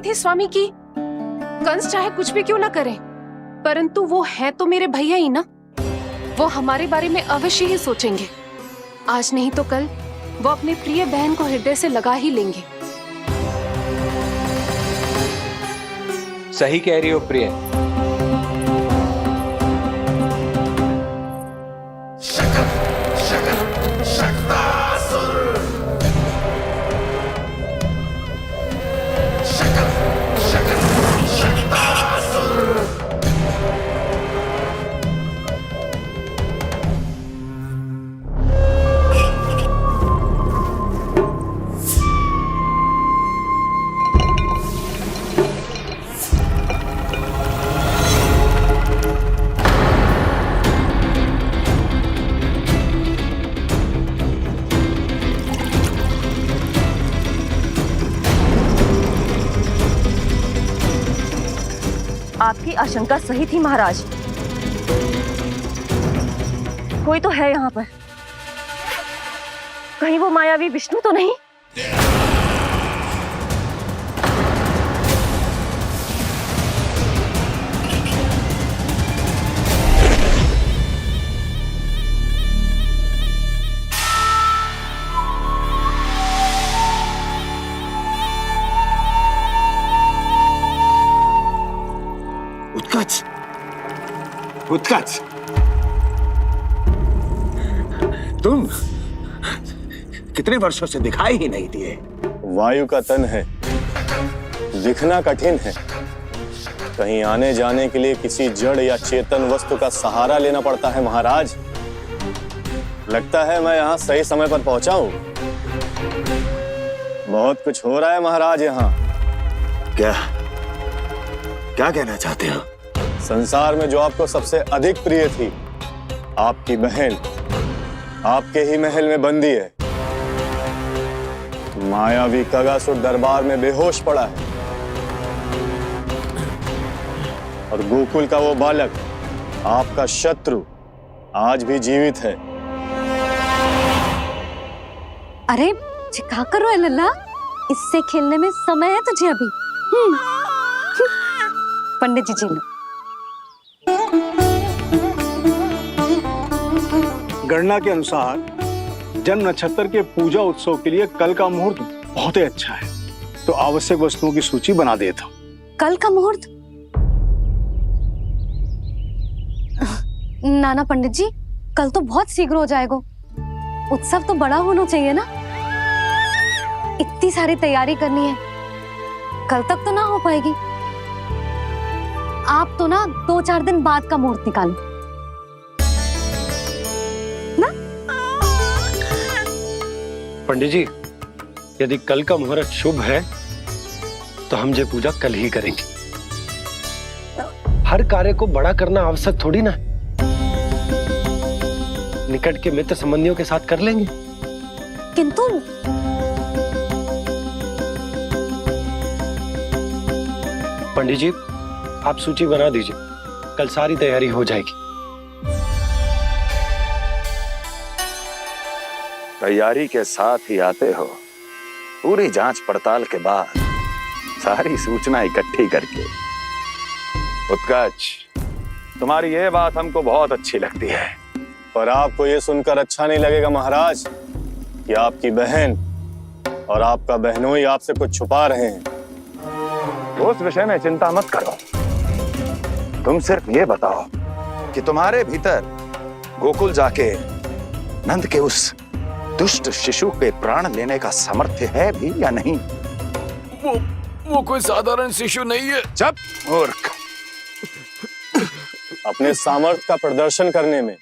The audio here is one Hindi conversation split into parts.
बात है स्वामी की, कंस चाहे कुछ भी क्यों ना करे, परंतु वो है तो मेरे भैया ही ना। वो हमारे बारे में अवश्य ही सोचेंगे। आज नहीं तो कल वो अपने प्रिय बहन को हृदय से लगा ही लेंगे। सही कह रही हो प्रिय। आपकी आशंका सही थी महाराज। कोई तो है यहाँ पर। कहीं वो मायावी विष्णु तो नहीं? उत्कच, उत्कच, तुम कितने वर्षों से दिखाई ही नहीं दिए। वायु का तन है, दिखना कठिन है। कहीं आने जाने के लिए किसी जड़ या चेतन वस्तु का सहारा लेना पड़ता है महाराज। लगता है मैं यहाँ सही समय पर पहुंचा हूँ। बहुत कुछ हो रहा है महाराज यहाँ। क्या क्या कहना चाहते हो? संसार में जो आपको सबसे अधिक प्रिय थी, आपकी बहन, आपके ही महल में बंदी है। मायावी कगासुर दरबार में बेहोश पड़ा है और गोकुल का वो बालक, आपका शत्रु, आज भी जीवित है। अरे चिका करो है लल्ला, इससे खेलने में समय है तुझे अभी। पंडित जी जी लो। गणना के अनुसार जन्म नक्षत्र के पूजा उत्सव के लिए कल का मुहूर्त बहुत ही अच्छा है, तो आवश्यक वस्तुओं की सूची बना देता हूँ। कल का मुहूर्त? नाना पंडित जी, कल तो बहुत शीघ्र हो जाएगा। उत्सव तो बड़ा होना चाहिए ना। इतनी सारी तैयारी करनी है, कल तक तो ना हो पाएगी। आप तो ना 2-4 दिन बाद का मुहूर्त निकालो ना। पंडित जी, यदि कल का मुहूर्त शुभ है तो हम ये पूजा कल ही करेंगे। हर कार्य को बड़ा करना आवश्यक थोड़ी ना। निकट के मित्र संबंधियों के साथ कर लेंगे। किंतु पंडित जी, आप सूची बना दीजिए, कल सारी तैयारी हो जाएगी। तैयारी के साथ ही आते हो, पूरी जांच पड़ताल के बाद सारी सूचना इकट्ठी करके। उत्कच, तुम्हारी ये बात हमको बहुत अच्छी लगती है। पर आपको ये सुनकर अच्छा नहीं लगेगा महाराज कि आपकी बहन और आपका बहनोई आपसे कुछ छुपा रहे हैं। उस विषय में चिंता मत करो। तुम सिर्फ ये बताओ कि तुम्हारे भीतर गोकुल जाके नंद के उस दुष्ट शिशु के प्राण लेने का सामर्थ्य है भी या नहीं? वो कोई साधारण शिशु नहीं है। चुप मूर्ख। अपने सामर्थ्य का प्रदर्शन करने में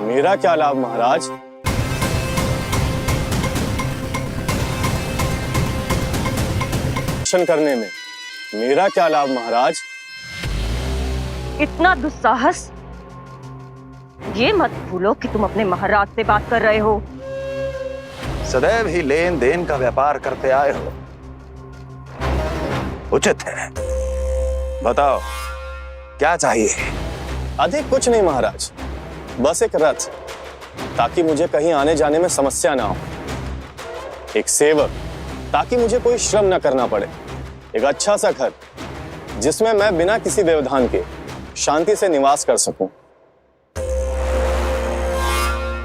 मेरा क्या लाभ महाराज? प्रदर्शन करने में मेरा क्या लाभ महाराज? इतना दुस्साहस? ये मत भूलो कि तुम अपने महाराज से बात कर रहे हो। सदैव ही लेन देन का व्यापार करते आए हो, उचित है। बताओ क्या चाहिए? अधिक कुछ नहीं महाराज, बस एक रथ, ताकि मुझे कहीं आने जाने में समस्या ना हो। एक सेवक, ताकि मुझे कोई श्रम न करना पड़े। एक अच्छा सा घर जिसमें मैं बिना किसी व्यवधान के शांति से निवास कर सकूं।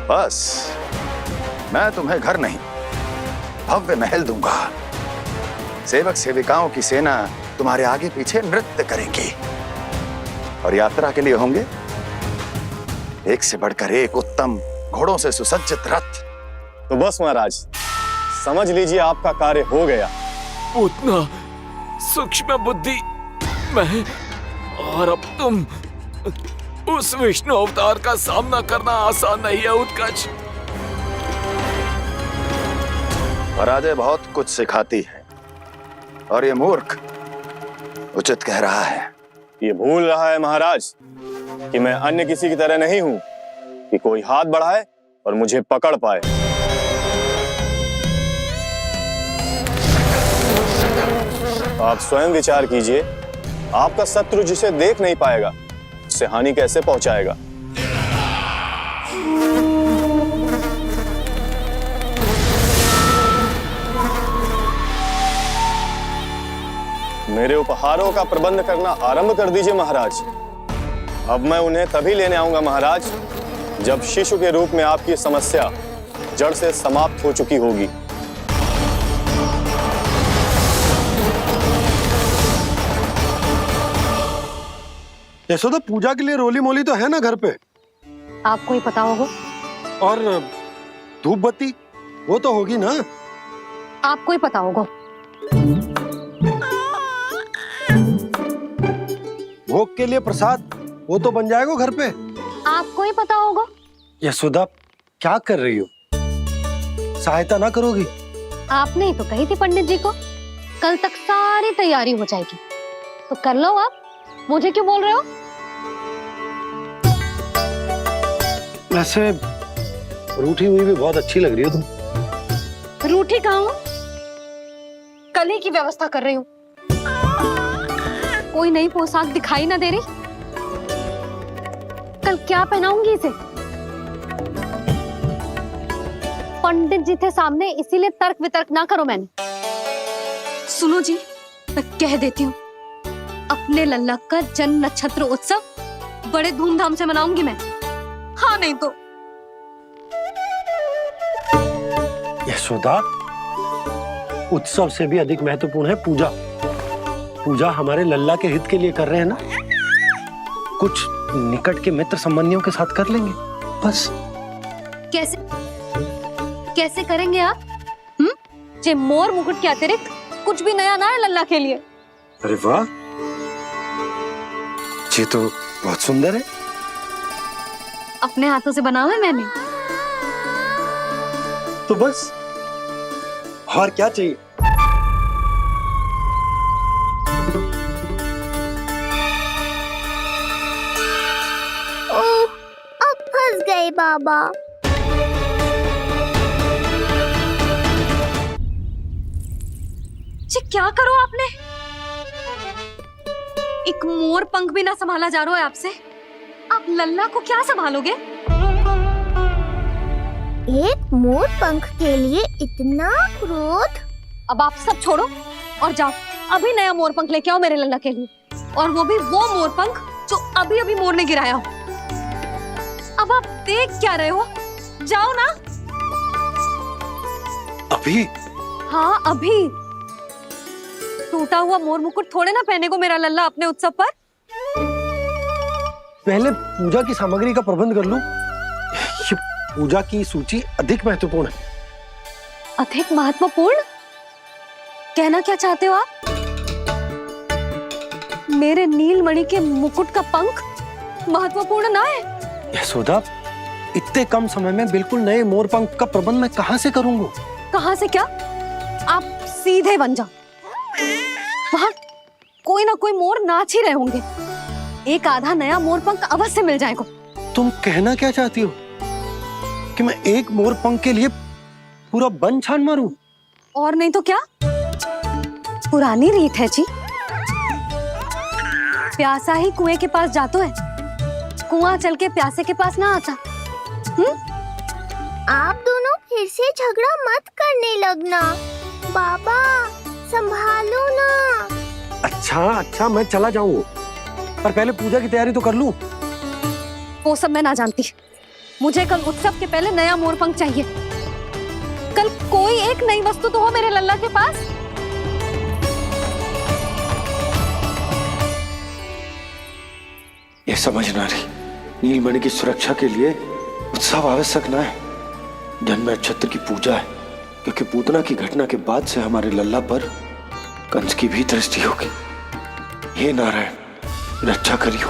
बस मैं तुम्हें घर नहीं, भव्य महल दूंगा। सेवक सेविकाओं की सेना तुम्हारे आगे पीछे नृत्य करेगी और यात्रा के लिए होंगे एक से बढ़कर एक उत्तम घोड़ों से सुसज्जित रथ। तो बस महाराज, समझ लीजिए आपका कार्य हो गया। उतना सूक्ष्म बुद्धि मैं, और अब तुम, उस विष्णु अवतार का सामना करना आसान नहीं है उत्कच। पराजय बहुत कुछ सिखाती है और ये मूर्ख उचित कह रहा है। ये भूल रहा है महाराज कि मैं अन्य किसी की तरह नहीं हूं कि कोई हाथ बढ़ाए और मुझे पकड़ पाए। आप स्वयं विचार कीजिए, आपका शत्रु जिसे देख नहीं पाएगा उससे हानि कैसे पहुंचाएगा। मेरे उपहारों का प्रबंध करना आरंभ कर दीजिए महाराज। अब मैं उन्हें तभी लेने आऊंगा महाराज जब शिशु के रूप में आपकी समस्या जड़ से समाप्त हो चुकी होगी। यशोदा, पूजा के लिए रोली मोली तो है ना घर पे? आपको ही पता होगा। और धूप बत्ती वो तो होगी ना? आपको ही पता होगा। भोग के लिए प्रसाद वो तो बन जाएगा घर पे। आपको ही पता होगा। यशोदा, क्या कर रही हो? सहायता ना करोगी? आपने ही तो कही थी पंडित जी को कल तक सारी तैयारी हो जाएगी, तो कर लो आप। मुझे क्यों बोल रहे हो? वैसे रूठी हुई भी बहुत अच्छी लग रही हो तुम। रूठी कहाँ हूँ? कल ही की व्यवस्था कर रही हूँ। कोई नई पोशाक दिखाई ना दे रही? कल क्या पहनाऊंगी इसे? पंडित जी थे सामने, इसीलिए तर्क वितर्क ना करो। मैंने सुनो जी, मैं कह देती हूँ, अपने लल्ला का जन्म नक्षत्र उत्सव बड़े धूमधाम से मनाऊंगी मैं। हाँ नहीं तो। यशोदा, उत्सव से भी अधिक महत्वपूर्ण है पूजा। पूजा हमारे लल्ला के हित के लिए कर रहे हैं ना। कुछ निकट के मित्र संबंधियों के साथ कर लेंगे बस। कैसे कैसे करेंगे आप? जे मोर मुकुट के अतिरिक्त कुछ भी नया ना है लल्ला के लिए। अरे वाह, ये तो बहुत सुंदर है। अपने हाथों से बना है मैंने। तो बस और क्या चाहिए? ओह, अब फंस गए बाबा। जी क्या करो आपने? एक मोर पंख भी ना संभाला जा रहा है आपसे। आप लल्ला को क्या संभालोगे? एक मोर पंख के लिए इतना क्रोध? अब आप सब छोड़ो और जाओ, अभी नया मोर पंख लेके आओ मेरे लल्ला के लिए, और वो भी वो मोर पंख जो अभी अभी मोर ने गिराया हो। अब आप देख क्या रहे हो? जाओ ना। अभी? हाँ अभी। टूटा हुआ मोर मुकुट थोड़े ना पहने को मेरा लल्ला अपने उत्सव पर। पहले पूजा की सामग्री का प्रबंध कर लूं। ये पूजा की सूची अधिक महत्वपूर्ण है। अधिक महत्वपूर्ण? कहना क्या चाहते हो आप? मेरे नीलमणि के मुकुट का पंख महत्वपूर्ण ना है? यशोदा, इतने कम समय में बिल्कुल नए मोर पंख का प्रबंध मैं कहां से करूंगा? कहां से क्या? आप सीधे बन जाओ। वहां कोई ना कोई मोर नाच ही रहे होंगे। एक आधा नया मोर पंख अवश्य मिल जाएगा। तुम कहना क्या चाहती हो कि मैं एक मोर पंख के लिए पूरा वन छान मारूं? और नहीं तो क्या, पुरानी रीत है जी। प्यासा ही कुएं के पास जातो है, कुआं चल के प्यासे के पास ना आता। आप दोनों फिर से झगड़ा मत करने लगना। बाबा संभालो ना। अच्छा मैं चला जाऊं, पर पहले पूजा की तैयारी तो कर लूं। वो सब मैं ना जानती। मुझे कल उत्सव के पहले नया मोरपंख चाहिए। कल कोई एक नई वस्तु तो हो मेरे लल्ला के पास। ये समझ ना रही, नीलमणि की सुरक्षा के लिए उत्सव आवश्यक ना है, जन्म नक्षत्र की पूजा है, क्योंकि पूतना की घटना के बाद से हमारे लल्ला पर कंस की भी दृष्टि होगी। हे नारायण, रक्षा करियो।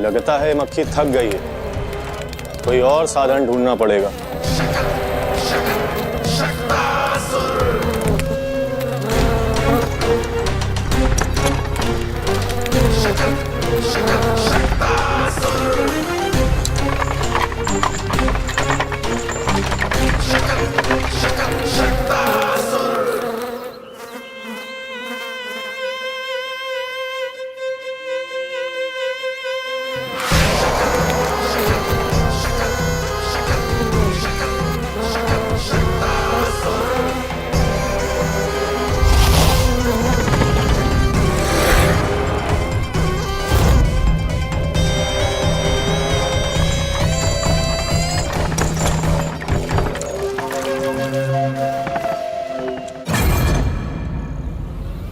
लगता है मक्खी थक गई है, कोई और साधन ढूंढना पड़ेगा।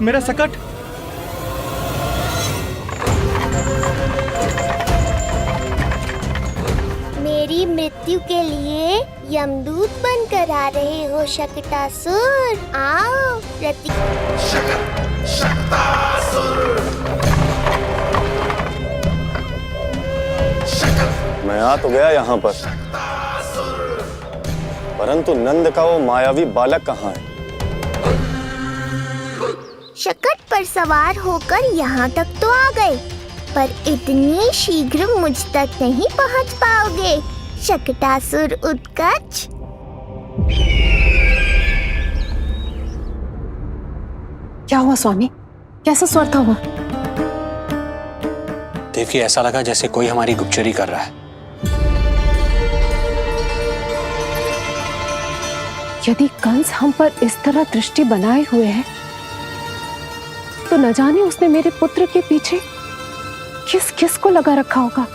मेरा सकट। मेरी मृत्यु के लिए यमदूत बनकर आ रहे हो शकटासुर। आओ मैं आ तो गया यहाँ पर, परंतु नंद का वो मायावी बालक कहाँ है? शकट पर सवार होकर यहाँ तक तो आ गए, पर इतनी शीघ्र मुझ तक नहीं पहुँच पाओगे शकटासुर उत्कच। क्या हुआ स्वामी, कैसा स्वर था वो? देखिए, ऐसा लगा जैसे कोई हमारी गुप्तचरी कर रहा है। यदि कंस हम पर इस तरह दृष्टि बनाए हुए है, तो न जाने उसने मेरे पुत्र के पीछे किस किस को लगा रखा होगा।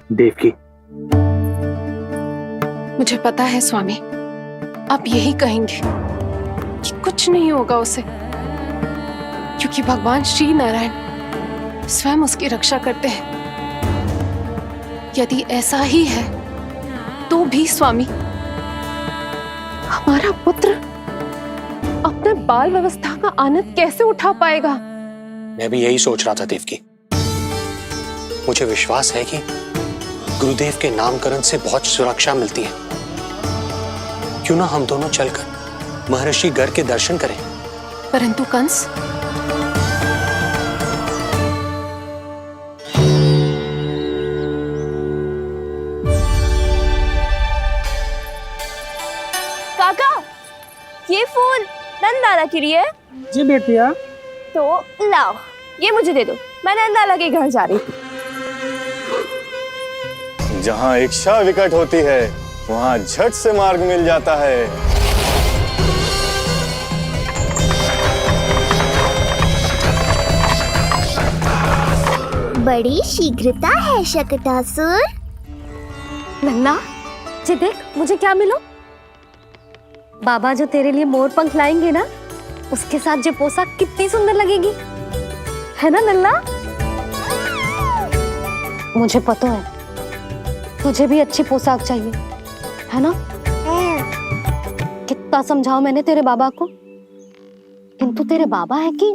देवकी, मुझे पता है स्वामी, आप यही कहेंगे कि कुछ नहीं होगा उसे, क्योंकि भगवान श्री नारायण स्वयं उसकी रक्षा करते हैं। यदि ऐसा ही है तो भी स्वामी, हमारा पुत्र अपने बाल व्यवस्था का आनंद कैसे उठा पाएगा? मैं भी यही सोच रहा था देवकी। मुझे विश्वास है कि गुरुदेव के नामकरण से बहुत सुरक्षा मिलती है। क्यों ना हम दोनों चलकर महर्षि गर के दर्शन करें? परंतु कंस, काका, ये फूल नंदाला के लिए? जी बेटिया। तो लाओ, ये मुझे दे दो, मैं नंदाला के घर जा रही थी। जहाँ इच्छा विकट होती है, वहाँ झट से मार्ग मिल जाता है। बड़ी शीघ्रता है शकटासुर। नन्ना, जी देख मुझे क्या मिलो। बाबा जो तेरे लिए मोर पंख लाएंगे ना, उसके साथ जो पोशाक कितनी सुंदर लगेगी, है ना नन्ना? मुझे पता है तुझे भी अच्छी पोशाक चाहिए, है ना? कितना समझाओ मैंने तेरे बाबा को, किंतु तेरे बाबा है कि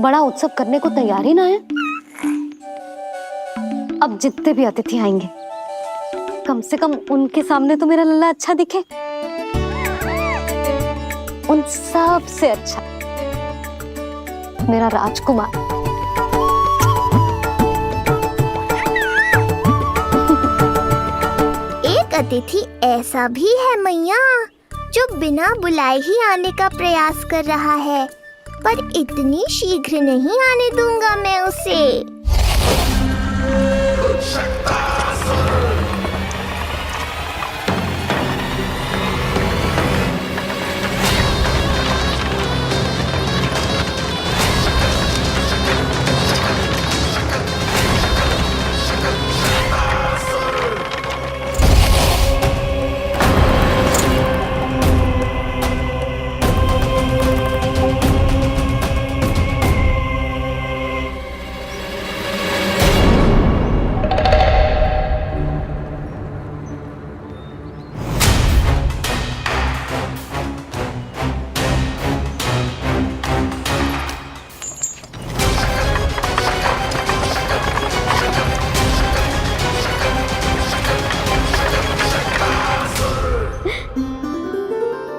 बड़ा उत्सव करने को तैयार ही ना है। अब जितने भी अतिथि आएंगे, कम से कम उनके सामने तो मेरा लल्ला अच्छा दिखे। उन सब से अच्छा मेरा राजकुमार। एक अतिथि ऐसा भी है मैया, जो बिना बुलाए ही आने का प्रयास कर रहा है। पर इतनी शीघ्र नहीं आने दूंगा मैं उसे।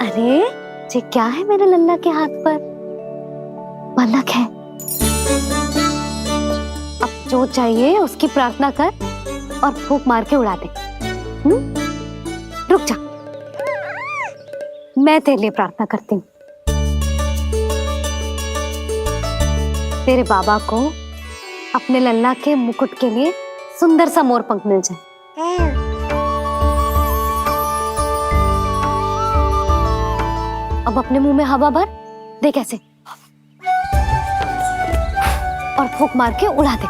अरे ये क्या है मेरे लल्ला के हाथ पर? पलक है। अब जो चाहिए उसकी प्रार्थना कर और फूंक मार के उड़ा दे। रुक जा, मैं तेरे लिए प्रार्थना करती हूँ। तेरे बाबा को अपने लल्ला के मुकुट के लिए सुंदर सा मोर पंख मिल जाए। अब अपने मुंह में हवा भर दे कैसे, और फूंक मार के उड़ा दे।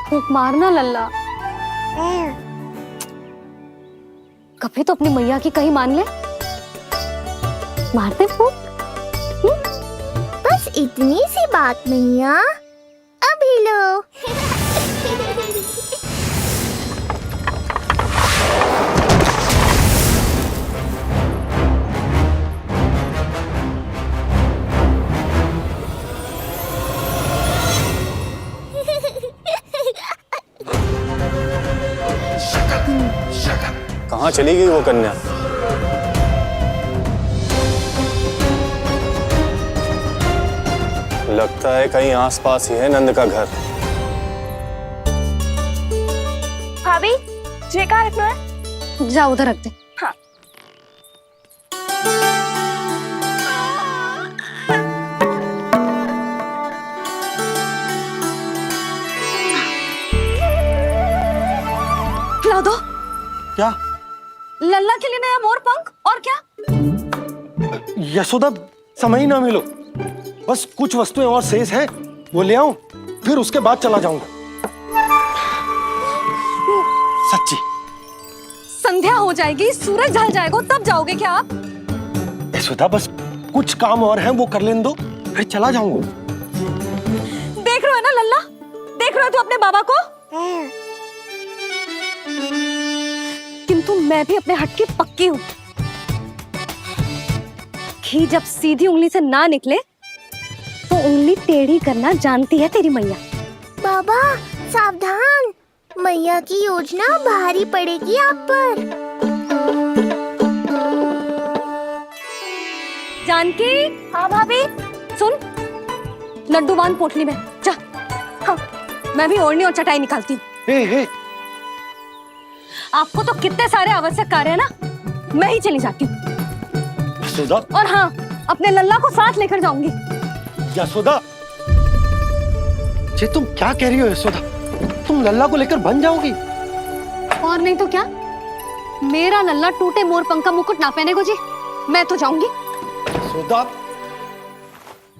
फूंक मारना लल्ला, कभी तो अपनी मैया की कहीं मान ले। मारते फूंक। बस इतनी सी बात मैया, अभी लो। कहाँ चली गई वो कन्या? लगता है कहीं आसपास ही है नंद का घर। भाभी ये कहाँ रखना है? जा उधर रख दे। हाँ। खिला दो। क्या? लल्ला के लिए नया मोर पंख। और क्या? यशोदा, समय ही ना मिलो, बस कुछ वस्तुएं और शेष हैं, वो ले आऊं, फिर उसके बाद चला जाऊंगा। सच्ची। संध्या हो जाएगी, सूरज ढल जाएगा, तब जाओगे क्या आप? यशोदा, बस कुछ काम और हैं, वो कर लेने दो, फिर चला जाऊंगा। देख रहे हो ना लल्ला, देख रहे हो तू अपने बाबा को? किंतु मैं भी अपने हट की पक्की हूँ। घी जब सीधी उंगली से ना निकले तो उंगली टेढ़ी करना जानती है तेरी मैया। बाबा सावधान, मैया की योजना भारी पड़ेगी आप पर। जानकी। हाँ भाभी। सुन, लड्डू बांध पोटली में, जा। हाँ, मैं भी ओढ़नी और चटाई निकालती हूँ। आपको तो कितने सारे आवश्यक कार्य है ना, मैं ही चली जाती हूँ। यशोदा। और हाँ, अपने लल्ला को साथ लेकर जाऊंगी। यशोदा, ये तुम क्या कह रही हो यशोदा? तुम लल्ला को लेकर बन जाओगी? और नहीं तो क्या, मेरा लल्ला टूटे मोर पंख का मुकुट ना पहने को जी, मैं तो जाऊंगी। यशोदा।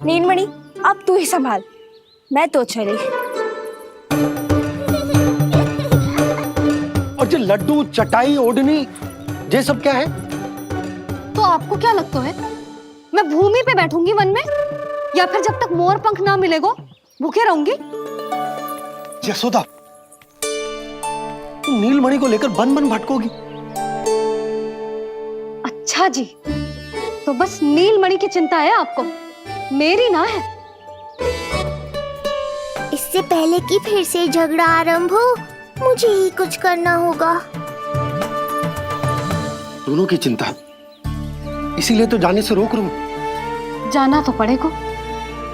नीलमणि, अब तू ही संभाल, मैं तो चली। और ये लड्डू, चटाई, ओढ़नी, ये सब क्या है? तो आपको क्या लगता है, मैं भूमि पे बैठूंगी वन में, या फिर जब तक मोर पंख ना मिलेगा भूखे रहूंगी? यशोदा, तुम नीलमणि को लेकर बन बन भटकोगी। अच्छा जी, तो बस नीलमणि की चिंता है आपको, मेरी ना है। इससे पहले कि फिर से झगड़ा आरंभ हो, मुझे ही कुछ करना होगा। दोनों की चिंता, इसीलिए तो जाने से रोक रहा हूं। जाना तो पड़ेगा,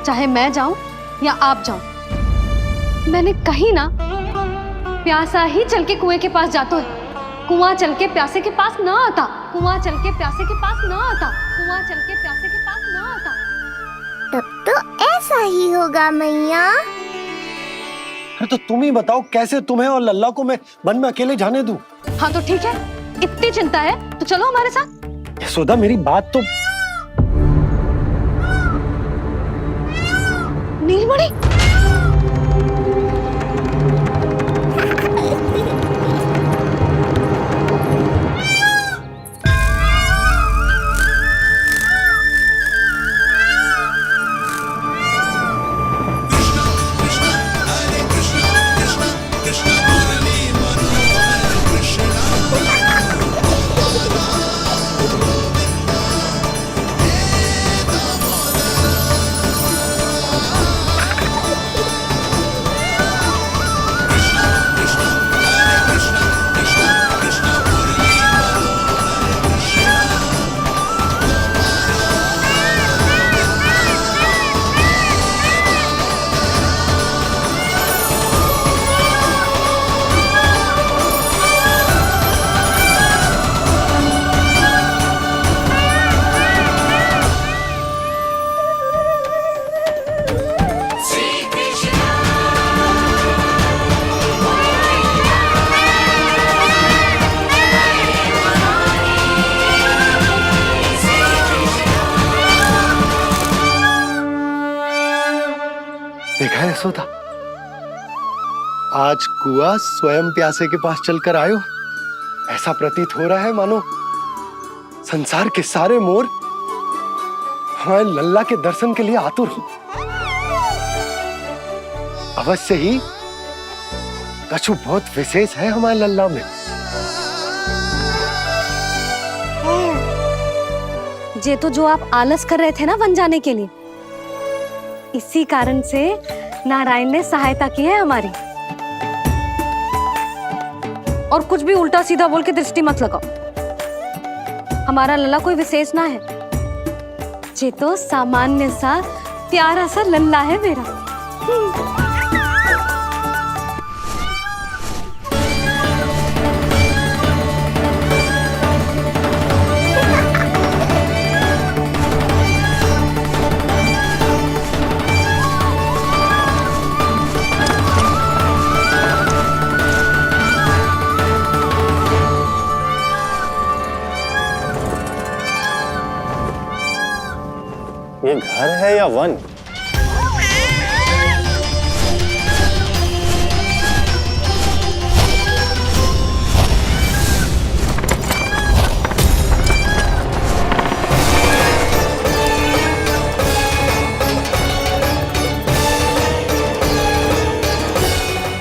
चाहे मैं जाऊं या आप जाओ। मैंने कहीं ना, प्यासा ही चल के कुएं के पास जाता है, कुआं चल के प्यासे के पास ना आता। कुआं चल के प्यासे के पास ना आता, कुआं चल के प्यासे के पास ना आता। तब तो ऐसा ही होगा मैया। अरे तो तुम ही बताओ कैसे तुम्हें और लल्ला को मैं वन में अकेले जाने दूं? हाँ तो ठीक है, इतनी चिंता है तो चलो हमारे साथ। यशोदा मेरी बात तो। नीलमणि, देखा है यशोदा, आज कुआं स्वयं प्यासे के पास चलकर आयो। ऐसा प्रतीत हो रहा है मानो संसार के सारे मोर हमारे लल्ला के दर्शन के लिए आतुर हो। अवश्य ही कछु बहुत विशेष है हमारे लल्ला में। ये तो जो आप आलस कर रहे थे ना वन जाने के लिए, इसी कारण से नारायण ने सहायता की है हमारी। और कुछ भी उल्टा सीधा बोल के दृष्टि मत लगाओ। हमारा लल्ला कोई विशेष ना है, ये तो सामान्य सा प्यारा सा लल्ला है मेरा। ये घर है या वन?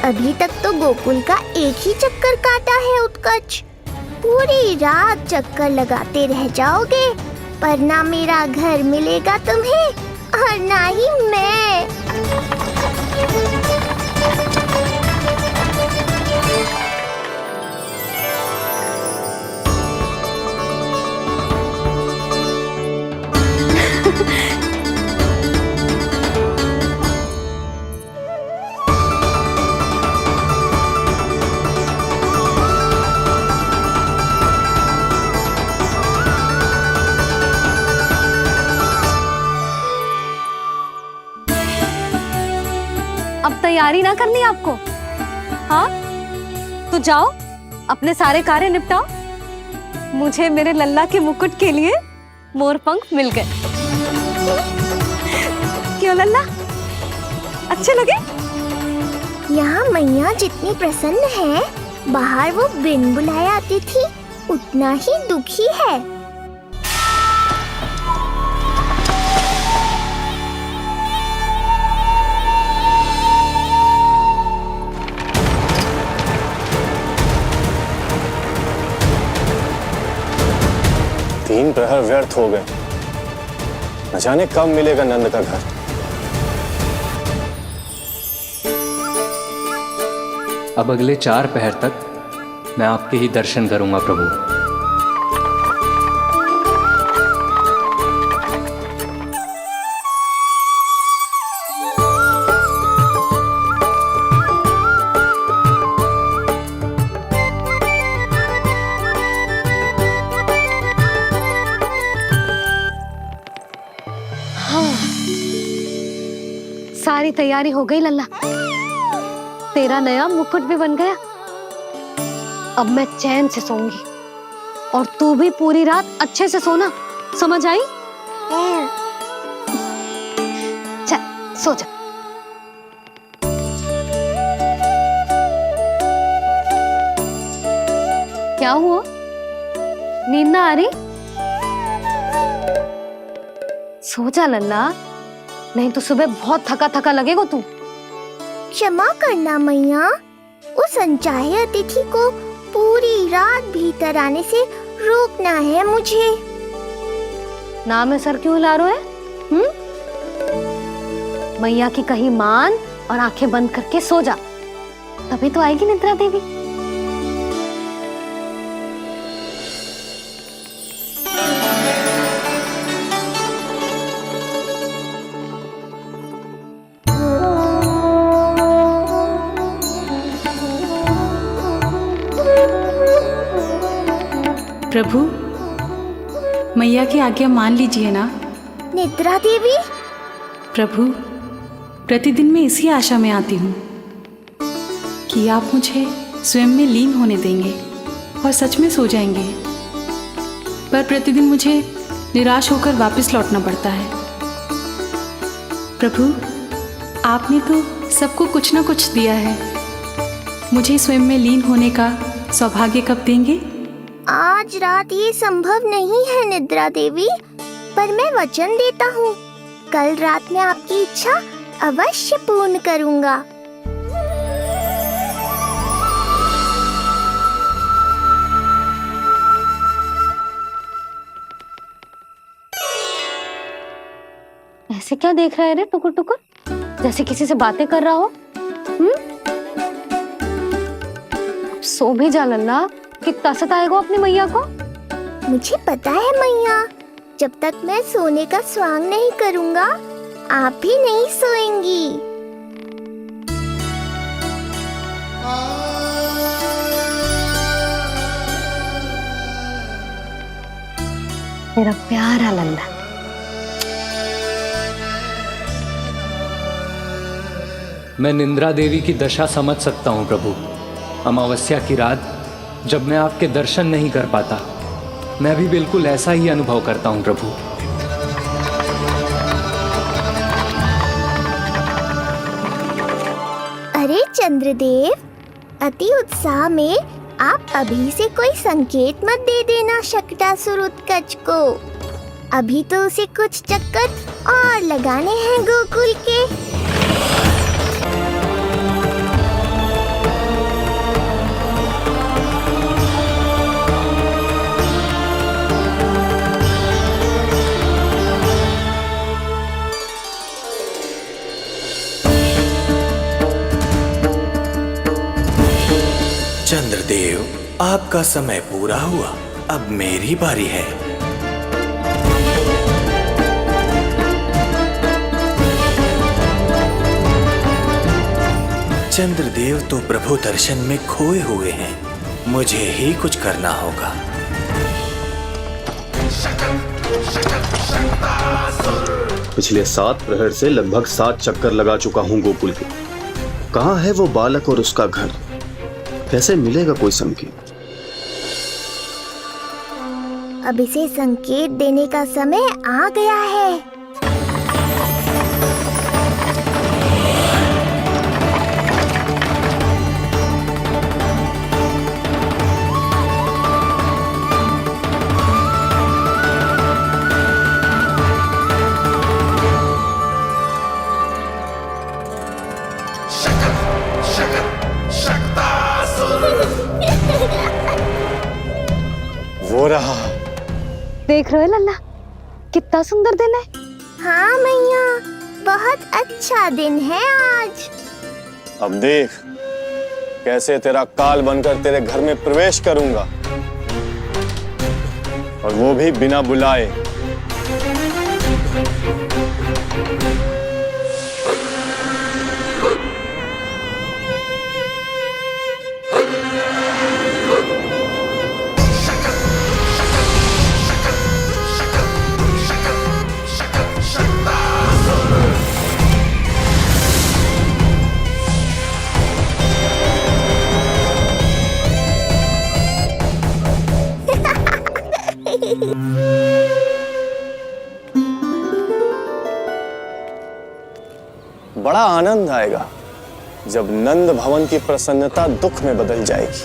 अभी तक तो गोकुल का एक ही चक्कर काटा है उत्कर्ष। पूरी रात चक्कर लगाते रह जाओगे, पर ना मेरा घर मिलेगा तुम्हें और ना ही मैं। अब तैयारी ना करनी आपको? हाँ तो जाओ अपने सारे कार्य निपटाओ। मुझे मेरे लल्ला के मुकुट के लिए मोर पंख मिल गए। क्यों लल्ला, अच्छे लगे? यहाँ मैया जितनी प्रसन्न है, बाहर वो बिन बुलाए आती थी उतना ही दुखी है। तीन प्रहर व्यर्थ हो गए, न जाने कब मिलेगा नंद का घर। अब अगले 4 पहर तक मैं आपके ही दर्शन करूंगा प्रभु। सारी तैयारी हो गई लल्ला। तेरा नया मुकुट भी बन गया। अब मैं चैन से सोऊंगी और तू भी पूरी रात अच्छे से सोना, समझ आई? चल सो जा। क्या हुआ? नींद ना आ रही? सो जा लल्ला, नहीं तो सुबह बहुत थका थका लगेगा तू। क्षमा करना मैया, उस अनचाहे अतिथि को पूरी रात भीतर आने से रोकना है मुझे। नाम में सर क्यों हिला रहे हो? मैया की कही मान और आंखें बंद करके सो जा, तभी तो आएगी निद्रा देवी। प्रभु, मैया की आज्ञा मान लीजिए ना। निद्रा देवी? प्रभु, प्रतिदिन मैं इसी आशा में आती हूँ कि आप मुझे स्वयं में लीन होने देंगे और सच में सो जाएंगे, पर प्रतिदिन मुझे निराश होकर वापस लौटना पड़ता है। प्रभु, आपने तो सबको कुछ ना कुछ दिया है, मुझे स्वयं में लीन होने का सौभाग्य कब देंगे? आज रात ये संभव नहीं है निद्रा देवी, पर मैं वचन देता हूँ कल रात में आपकी इच्छा अवश्य पूर्ण करूँगा। ऐसे क्या देख रहा है रे टुकुर टुकुर, जैसे किसी से बातें कर रहा हो? सो भी जा लल्ला, कितना सताएगा अपनी मैया को। मुझे पता है मैया, जब तक मैं सोने का स्वांग नहीं करूँगा आप भी नहीं सोएंगी। मेरा प्यारा लल्ला। मैं निंद्रा देवी की दशा समझ सकता हूँ प्रभु। अमावस्या की रात जब मैं आपके दर्शन नहीं कर पाता, मैं भी बिल्कुल ऐसा ही अनुभव करता हूँ प्रभु। अरे चंद्रदेव, अति उत्साह में आप अभी से कोई संकेत मत दे देना शकटासुर उत्कच को। अभी तो उसे कुछ चक्कर और लगाने हैं गोकुल के। चंद्रदेव, आपका समय पूरा हुआ, अब मेरी बारी है। चंद्रदेव तो प्रभु दर्शन में खोए हुए हैं, मुझे ही कुछ करना होगा। पिछले 7 प्रहर से लगभग 7 चक्कर लगा चुका हूँ गोकुल के। कहाँ है वो बालक और उसका घर? कैसे मिलेगा कोई संकेत? अब इसे संकेत देने का समय आ गया है। वो रहा। देख रहे हो लल्ला, कितना सुंदर दिन है। हाँ मैया, बहुत अच्छा दिन है आज। अब देख कैसे तेरा काल बनकर तेरे घर में प्रवेश करूंगा, और वो भी बिना बुलाए। आनंद आएगा जब नंद भवन की प्रसन्नता दुख में बदल जाएगी।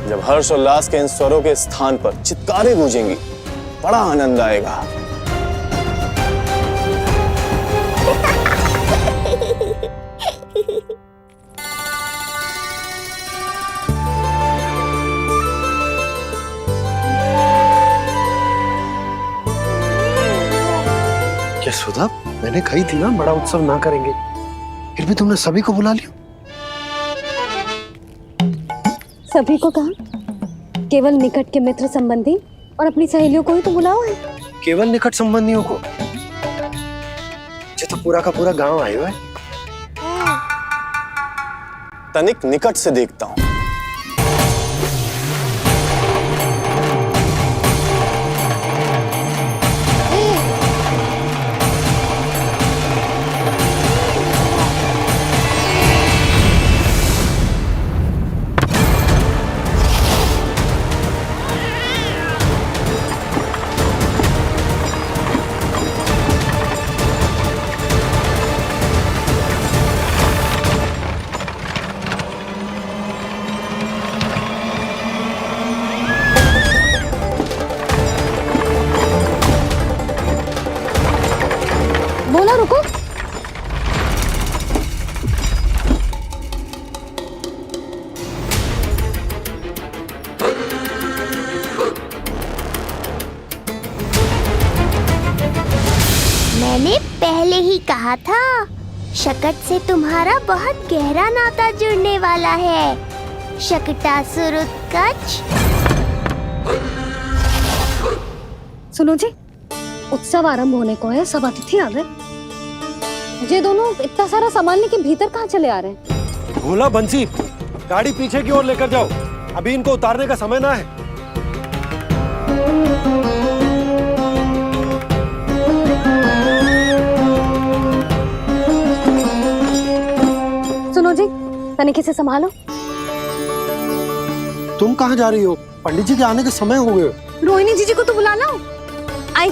जब हर्षोल्लास के इन स्वरों के स्थान पर चित्कारें गूंजेंगी, बड़ा आनंद आएगा। यशोदा, मैंने कही थी ना बड़ा उत्सव ना करेंगे, फिर भी तुमने सभी को बुला लिया। सभी को कहा? केवल निकट के मित्र संबंधी और अपनी सहेलियों को ही तो बुलाओ है। केवल निकट संबंधियों को? ये तो पूरा का पूरा गांव आया हुआ है। तनिक निकट से देखता हूं। बोला रुको। मैंने पहले ही कहा था, शकट से तुम्हारा बहुत गहरा नाता जुड़ने वाला है। शकटासुर उत्कच। सुनो जी, उत्सव आरंभ होने को है, सब अतिथि आ गए। ये दोनों इतना सारा सामान लेके भीतर कहाँ चले आ रहे हैं? भोला, बंसी, गाड़ी पीछे की ओर लेकर जाओ, अभी इनको उतारने का समय ना है। सुनो जी, तनिक से संभालो। तुम कहाँ जा रही हो? पंडित जी के आने के समय हो गए। रोहिणी जीजी को तो बुला लो। आई।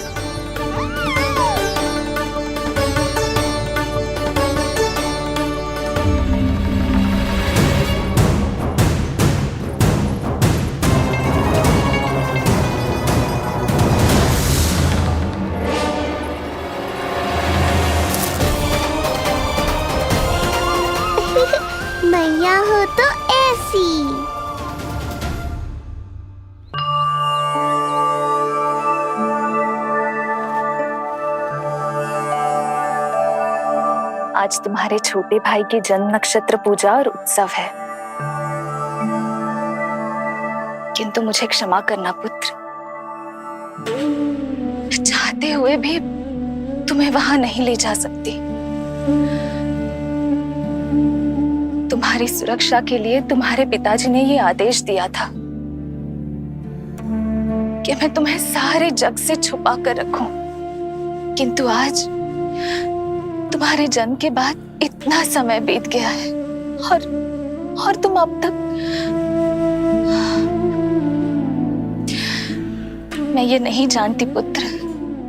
मैया हो तो ऐसी। आज तुम्हारे छोटे भाई की जन्म नक्षत्र पूजा और उत्सव है, किंतु मुझे क्षमा करना पुत्र, चाहते हुए भी तुम्हें वहां नहीं ले जा सकती। तुम्हारी सुरक्षा के लिए तुम्हारे पिताजी ने ये आदेश दिया था कि मैं तुम्हें सारे जग से छुपा कर रखूं, किंतु आज तुम्हारे जन्म के बाद इतना समय बीत गया है और तुम अब तक। मैं ये नहीं जानती पुत्र,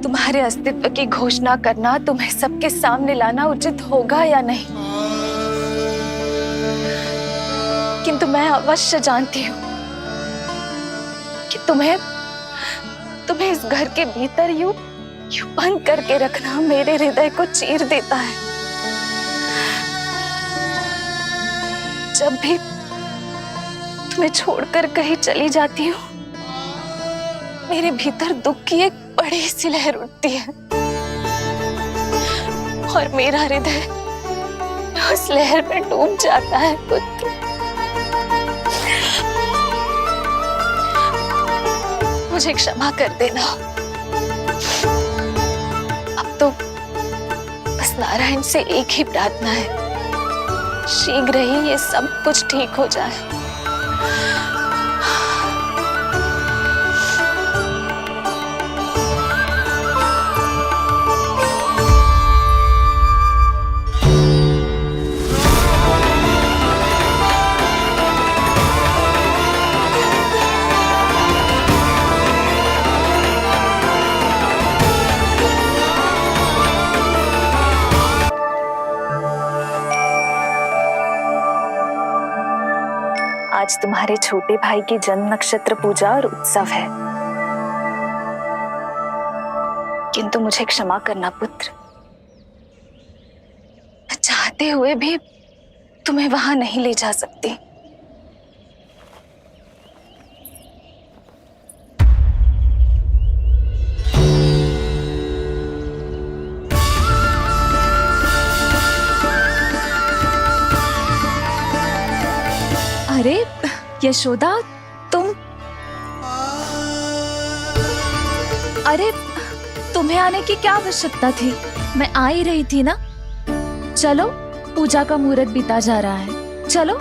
तुम्हारे अस्तित्व की घोषणा करना, तुम्हें सबके सामने लाना उचित होगा या नहीं, किंतु मैं अवश्य जानती हूँ कि तुम्हें इस घर के भीतर यूं बंद करके रखना मेरे हृदय को चीर देता है। जब भी तुम्हें छोड़कर कहीं चली जाती हूँ, मेरे भीतर दुख की एक बड़ी सी लहर उठती है और मेरा हृदय उस लहर में डूब जाता है पुत्र। मुझे क्षमा कर देना। अब तो बस नारायण से एक ही प्रार्थना है, शीघ्र ही ये सब कुछ ठीक हो जाए। आज तुम्हारे छोटे भाई की जन्म नक्षत्र पूजा और उत्सव है, किंतु मुझे क्षमा करना पुत्र, चाहते हुए भी तुम्हें वहां नहीं ले जा सकती। अरे यशोदा, अरे तुम्हें आने की क्या आवश्यकता थी? मैं आ ही रही थी ना। चलो, पूजा का मुहूर्त बीता जा रहा है, चलो।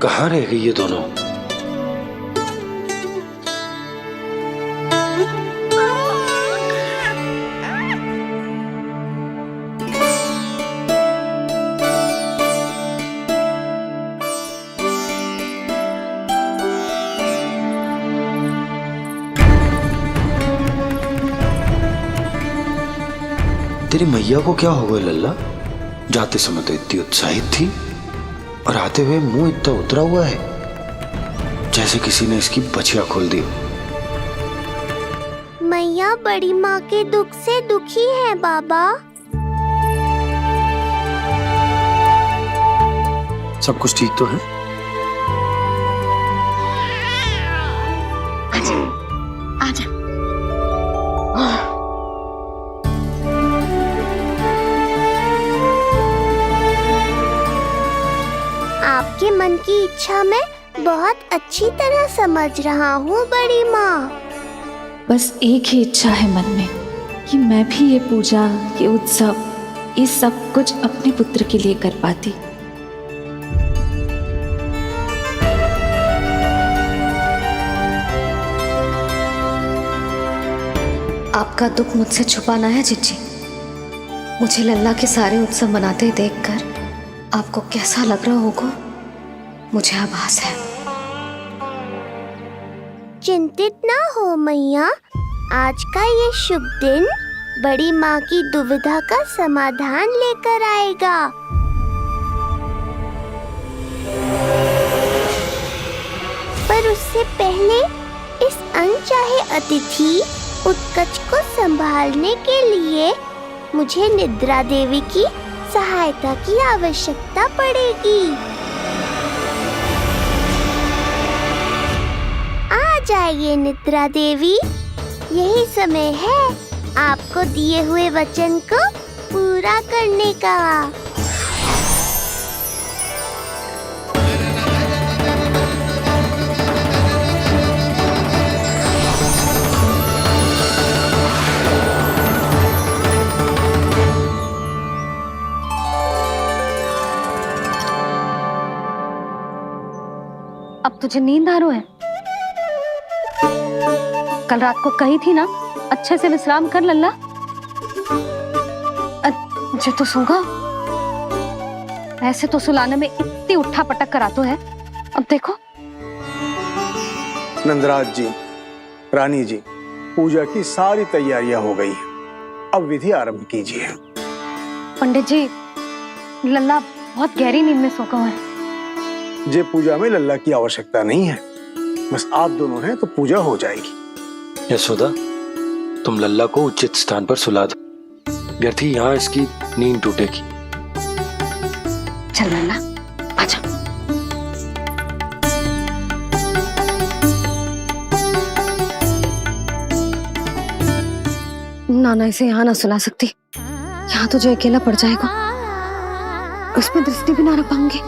कहाँ रह गई ये दोनों? तेरी मैया को क्या हो गया लल्ला? जाते समय तो इतनी उत्साहित थी और आते हुए मुंह इतना उतरा हुआ है जैसे किसी ने इसकी बचिया खोल दी। मैया बड़ी माँ के दुख से दुखी है बाबा। सब कुछ ठीक तो है? आजा। आपके मन की इच्छा मैं बहुत अच्छी तरह समझ रहा हूँ बड़ी माँ। बस एक ही इच्छा है मन में कि मैं भी ये पूजा, ये उत्सव, ये सब कुछ अपने पुत्र के लिए कर पाती। आपका दुख मुझसे छुपाना है जिज्जी। मुझे लल्ला के सारे उत्सव मनाते देखकर आपको कैसा लग रहा होगा, मुझे आभास है। चिंतित ना हो मैया, आज का ये शुभ दिन बड़ी माँ की दुविधा का समाधान लेकर आएगा। पर उससे पहले इस अनचाहे अतिथि उत्कच को संभालने के लिए मुझे निद्रा देवी की सहायता की आवश्यकता पड़ेगी। आ जाइए निद्रा देवी, यही समय है आपको दिए हुए वचन को पूरा करने का। अब तुझे नींद आ रहा है? कल रात को कही थी ना अच्छे से विश्राम कर लल्ला। जो तो सोगा, ऐसे तो सुलाने में इतनी उठा पटक कर आतो है। अब देखो। नंदराज जी, रानी जी, पूजा की सारी तैयारियां हो गई हैं। अब विधि आरंभ कीजिए। पंडित जी, लल्ला बहुत गहरी नींद में सोगा हुआ है। जे पूजा में लल्ला की आवश्यकता नहीं है, बस आप दोनों हैं तो पूजा हो जाएगी। यशोदा, तुम लल्ला को उचित स्थान पर सुला दो, व्यर्थ ही यहाँ इसकी नींद टूटेगी। चल लल्ला, आजा। नाना इसे यहाँ ना सुला सकती, यहाँ तो जो अकेला पड़ जाएगा, उसमें दृष्टि भी ना रख पाऊंगी।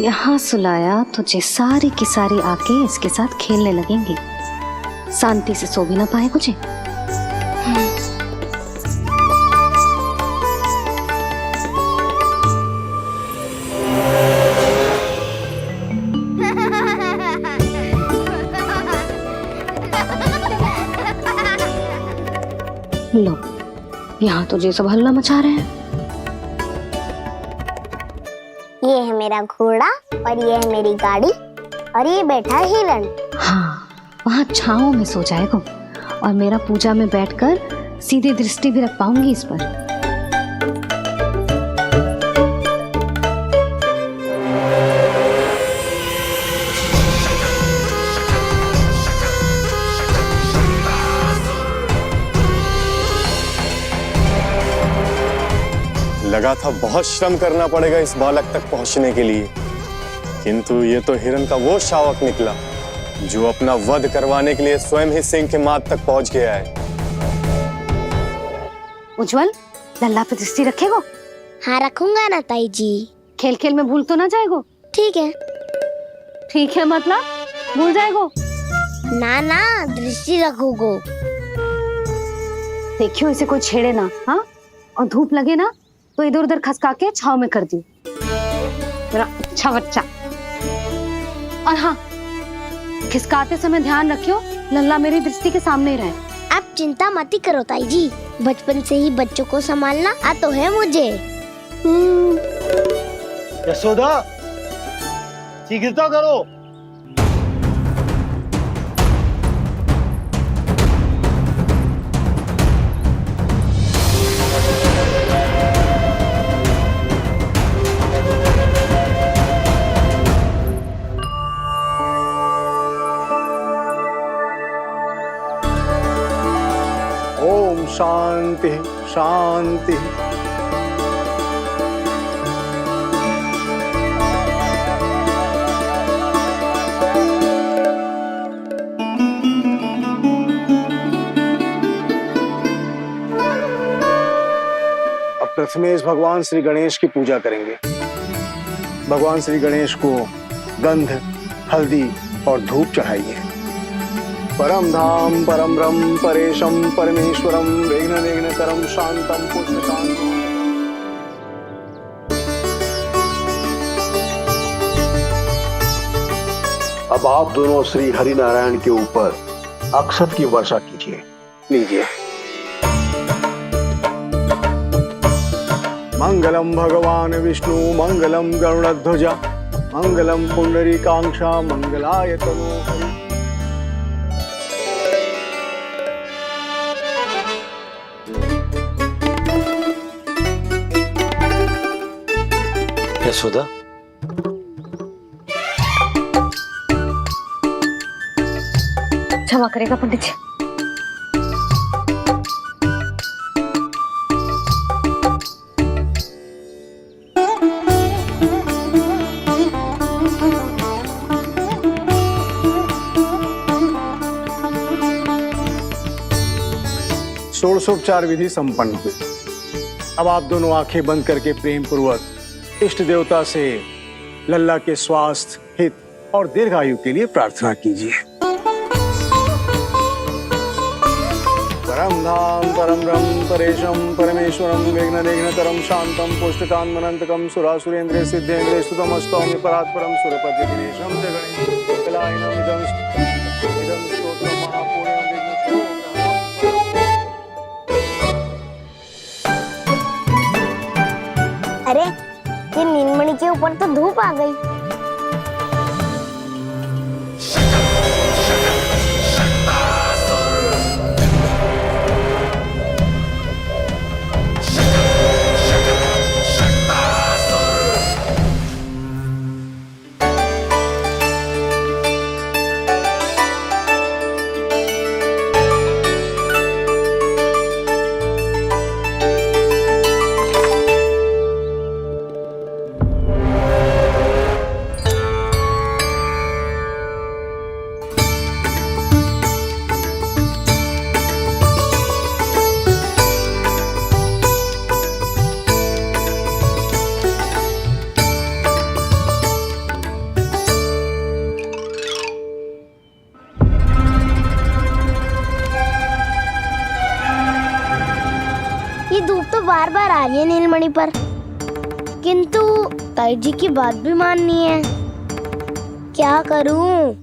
यहाँ सुलाया तो जे सारी की सारी आके इसके साथ खेलने लगेंगी, शांति से सो भी ना पाए कुछ। यहाँ तो ये सब हल्ला मचा रहे हैं। ये है मेरा घोड़ा और ये है मेरी गाड़ी और ये बैठा है हिरण। हाँ, वहाँ छाँव में सो जाएगा और मेरा पूजा में बैठकर सीधी दृष्टि भी रख पाऊंगी इस पर। लगा था बहुत श्रम करना पड़ेगा इस बालक तक पहुंचने के लिए, किंतु ये तो हिरण का वो शावक निकला जो अपना वध करवाने के लिए स्वयं ही सिंह के माथ तक पहुंच गया है। उज्जवल, लल्ला पे दृष्टि रखेगो? हाँ रखूंगा ना ताई जी। खेल खेल में भूल तो ना जाएगो? ठीक है। ठीक है मतलब भूल जाएगो? ना ना, दृष्टि रखोगो। देखियो इसे कोई छेड़े ना, हाँ? और धूप लगे ना तो इधर उधर खसका के छाव में कर दी। अच्छा बच्चा। और हाँ, खिसकाते समय ध्यान रखियो लल्ला मेरी दृष्टि के सामने ही रहे। आप चिंता मत करो ताई जी, बचपन से ही बच्चों को संभालना आता है मुझे। यशोदा, शीघ्रता करो। ओम शांति शांति। अब प्रथमेश भगवान श्री गणेश की पूजा करेंगे। भगवान श्री गणेश को गंध, हल्दी और धूप चढ़ाइए। परम धाम परम ब्रह्म परेशम परमेश्वरम विघ्न विघ्नकरम शांतम पुष्टकांतम। अब आप दोनों श्री हरि नारायण के ऊपर अक्षत की वर्षा कीजिए। लीजिए। मंगलम भगवान विष्णु मंगलम गरुड़ध्वजा मंगलम पुंडरीकाक्षा मंगलाय तनोहरि। यशोदा, क्षमा करेगा पंडित जी। षोडशोपचार विधि संपन्न हुई। अब आप दोनों आंखें बंद करके प्रेम पूर्वक इष्ट देवता से लल्ला के स्वास्थ्य, हित और दीर्घायु के लिए प्रार्थना कीजिए। परम धाम परम ब्रह्म परेशम परमेश्वरम विघ्न विघ्नकरम शांतम पुष्टकांतमनंतकम सुरासुरेंद्र सिद्धेंद्र स्तुतम स्तौम्य परात्परम सुरपति दिनेशम जगणेश कलायनम इदं स्तोत्रम महापुण्यम विघ्नशो। अरे ये नीलमणि के ऊपर तो धूप आ गई। बार बार आ रही है नीलमणि पर, किंतु ताई जी की बात भी माननी है। क्या करूं?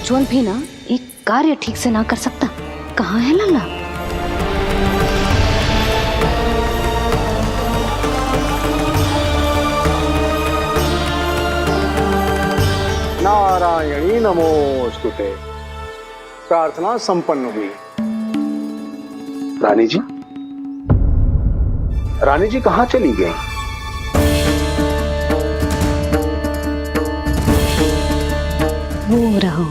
प्रज्वल भी ना एक कार्य ठीक से ना कर सकता। कहाँ है लल्ला? नारायणी नमोस्तुते। प्रार्थना संपन्न हुई। रानी जी, रानी जी कहाँ चली गई? वो रहो,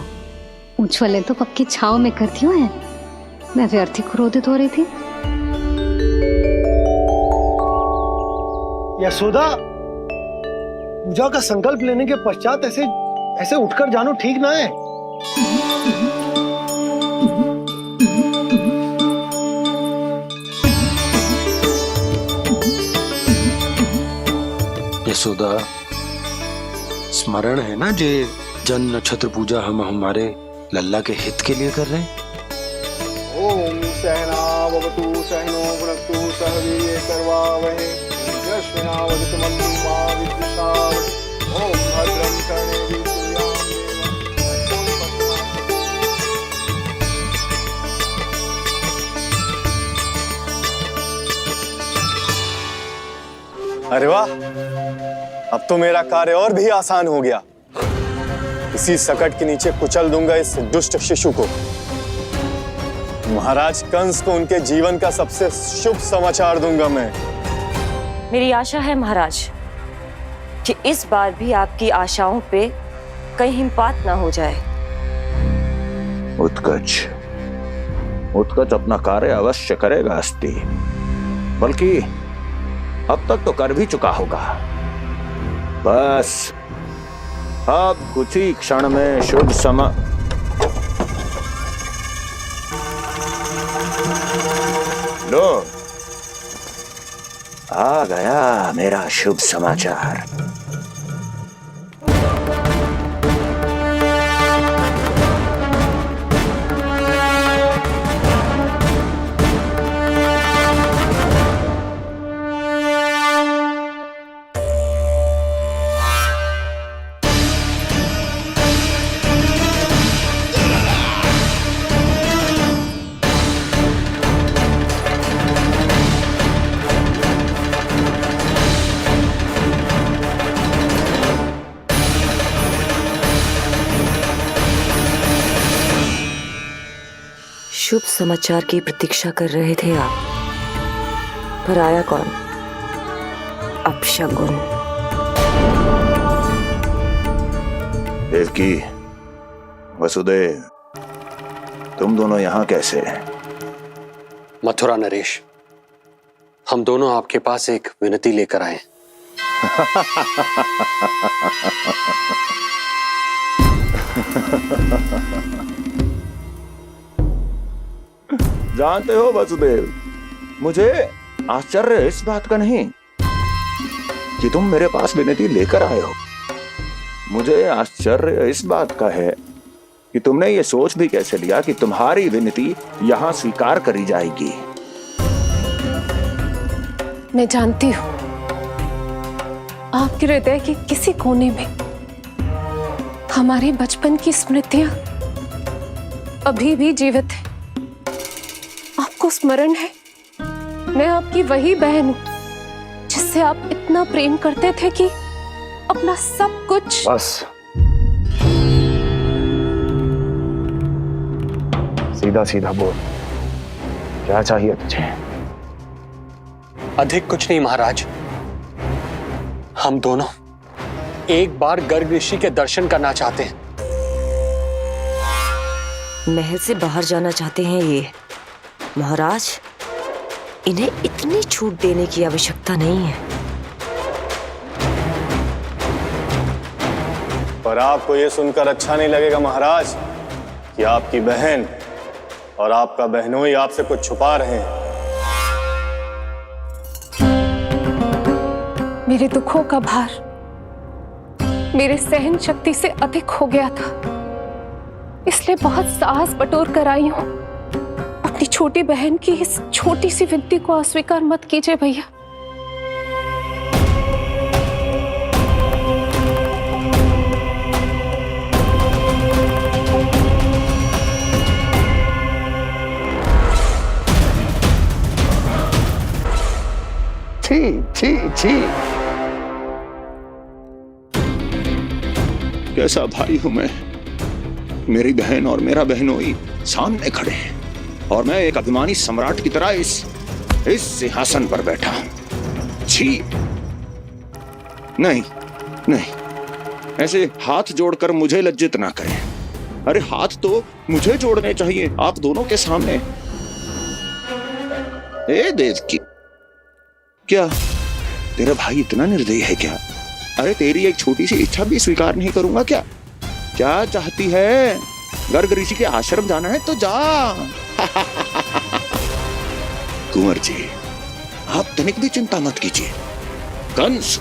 उछले तो पक्की छाव में करती हूँ। मैं व्यर्थ ही क्रोधित हो रही थी। यशोदा, पूजा का संकल्प लेने के पश्चात ऐसे उठकर जानो ठीक ना है। यशोदा, स्मरण है ना जे जन नक्षत्र पूजा हम हमारे लल्ला के हित के लिए कर रहे हैं। ओम सहनावतु सहनो भुनक्तु सह वीर्यं करवावहै यस्मिनावतु मंत्रं मा विद्विषावहै। ओम भद्रं कर्णेभिः सूर्यां अरे वाह, अब तो मेरा कार्य और भी आसान हो गया। इसी सकट के नीचे कुचल दूंगा इस दुष्ट शिशु को। महाराज कंस को उनके जीवन का सबसे शुभ समाचार दूंगा मैं। मेरी आशा है महाराज कि इस बार भी आपकी आशाओं पे कहीं हिमपात ना हो जाए। उत्कच, उत्कच अपना कार्य अवश्य करेगा अस्ति, बल्कि अब तक तो कर भी चुका होगा। बस अब कुछ ही क्षण में शुभ समय। लो, आ गया मेरा शुभ समाचार। शुभ समाचार की प्रतीक्षा कर रहे थे आप, पर आया कौन? अपशगुन। देवकी, वसुदेव, तुम दोनों यहाँ कैसे? मथुरा नरेश, हम दोनों आपके पास एक विनती लेकर आए। जानते हो वसुदेव, मुझे आश्चर्य इस बात का नहीं कि तुम मेरे पास विनती लेकर आए हो। मुझे आश्चर्य इस बात का है कि तुमने ये सोच भी कैसे लिया कि तुम्हारी विनती यहाँ स्वीकार करी जाएगी। मैं जानती हूँ आपके हृदय के किसी कोने में हमारे बचपन की स्मृतियां अभी भी जीवित है। आपको स्मरण है, मैं आपकी वही बहन हूं जिससे आप इतना प्रेम करते थे कि अपना सब कुछ। बस, सीधा सीधा बोल, क्या चाहिए तुझे? अधिक कुछ नहीं महाराज, हम दोनों एक बार गर्ग ऋषि के दर्शन करना चाहते हैं। महल से बाहर जाना चाहते हैं ये महाराज। इन्हें इतनी छूट देने की आवश्यकता नहीं है। पर आपको यह सुनकर अच्छा नहीं लगेगा महाराज कि आपकी बहन और आपका बहनोई आपसे कुछ छुपा रहे हैं। मेरे दुखों का भार मेरे सहन शक्ति से अधिक हो गया था, इसलिए बहुत साहस बटोर कर आई हूं। अपनी छोटी बहन की इस छोटी सी विनती को अस्वीकार मत कीजिए भैया। छी छी छी। कैसा भाई हूं मैं। मेरी बहन और मेरा बहनोई सामने खड़े हैं और मैं एक अभिमानी सम्राट की तरह इस सिंहासन पर बैठा हूं। छी। नहीं नहीं, ऐसे हाथ जोड़कर मुझे लज्जित ना करें। अरे हाथ तो मुझे जोड़ने चाहिए आप दोनों के सामने। ए देवकी, क्या तेरा भाई इतना निर्दयी है क्या? अरे तेरी एक छोटी सी इच्छा भी स्वीकार नहीं करूंगा क्या? क्या चाहती है? गर्ग ऋषि के आश्रम जाना है तो जा। कुंवर जी, आप तनिक भी चिंता मत कीजिए। कंस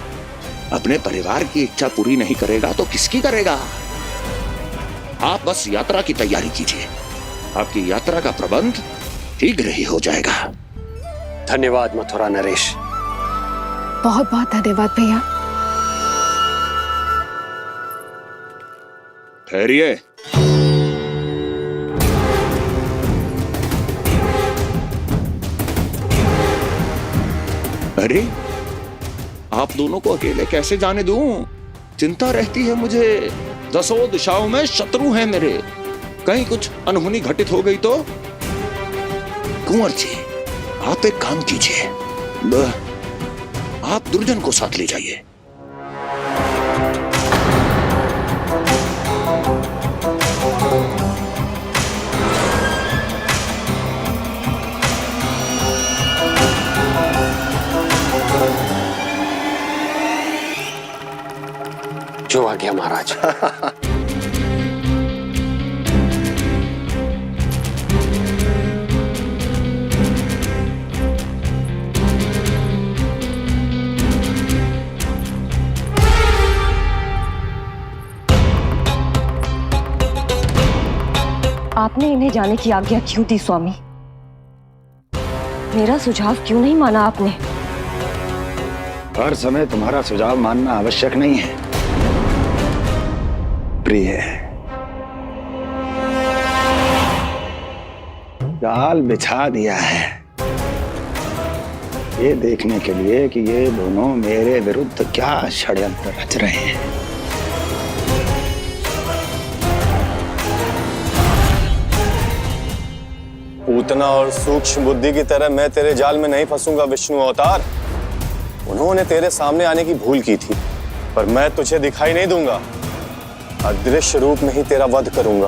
अपने परिवार की इच्छा पूरी नहीं करेगा तो किसकी करेगा? आप बस यात्रा की तैयारी कीजिए। आपकी यात्रा का प्रबंध शीघ्र ही हो जाएगा। धन्यवाद मथुरा नरेश। बहुत बहुत धन्यवाद भैया। ठहरिए। अरे आप दोनों को अकेले कैसे जाने दूं? चिंता रहती है मुझे। दसों दिशाओं में शत्रु हैं मेरे। कहीं कुछ अनहोनी घटित हो गई तो? कुंवर जी, आप एक काम कीजिए, आप दुर्जन को साथ ले जाइए। जो आ गया महाराज। आपने इन्हें जाने की आज्ञा क्यों दी स्वामी? मेरा सुझाव क्यों नहीं माना आपने? हर समय तुम्हारा सुझाव मानना आवश्यक नहीं है प्रिय। जाल बिछा दिया है ये देखने के लिए कि ये दोनों मेरे विरुद्ध क्या षड्यंत्र रच रहे हैं। पूतना और सूक्ष्म बुद्धि की तरह मैं तेरे जाल में नहीं फंसूंगा विष्णु अवतार। उन्होंने तेरे सामने आने की भूल की थी, पर मैं तुझे दिखाई नहीं दूंगा। अदृश्य रूप में ही तेरा वध करूंगा।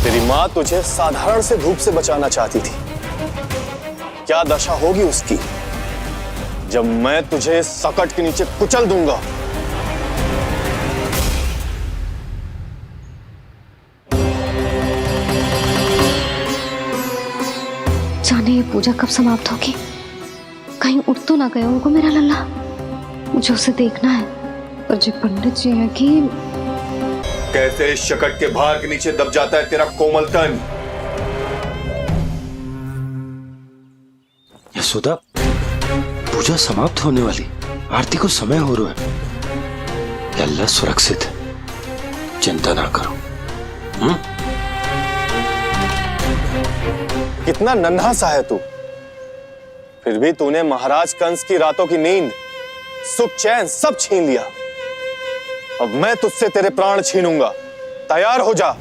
तेरी मां तुझे साधारण से धूप से बचाना चाहती थी। क्या दशा होगी उसकी जब मैं तुझे इस सकट के नीचे कुचल दूंगा। जाने ये पूजा कब समाप्त होगी? कहीं उठ तो ना गया उनको मेरा लल्ला। मुझे उसे देखना है। पर जो पंडित जी है कि कैसे इस शकट के भार के नीचे दब जाता है तेरा कोमल तन। यशोदा, पूजा समाप्त होने वाली, आरती को समय हो रहा है। अल्लाह सुरक्षित है, चिंता ना करो। कितना नन्हा सा है तू, फिर भी तूने महाराज कंस की रातों की नींद, सुख चैन सब छीन लिया। अब मैं तुझसे तेरे प्राण छीनूंगा। तैयार हो जा।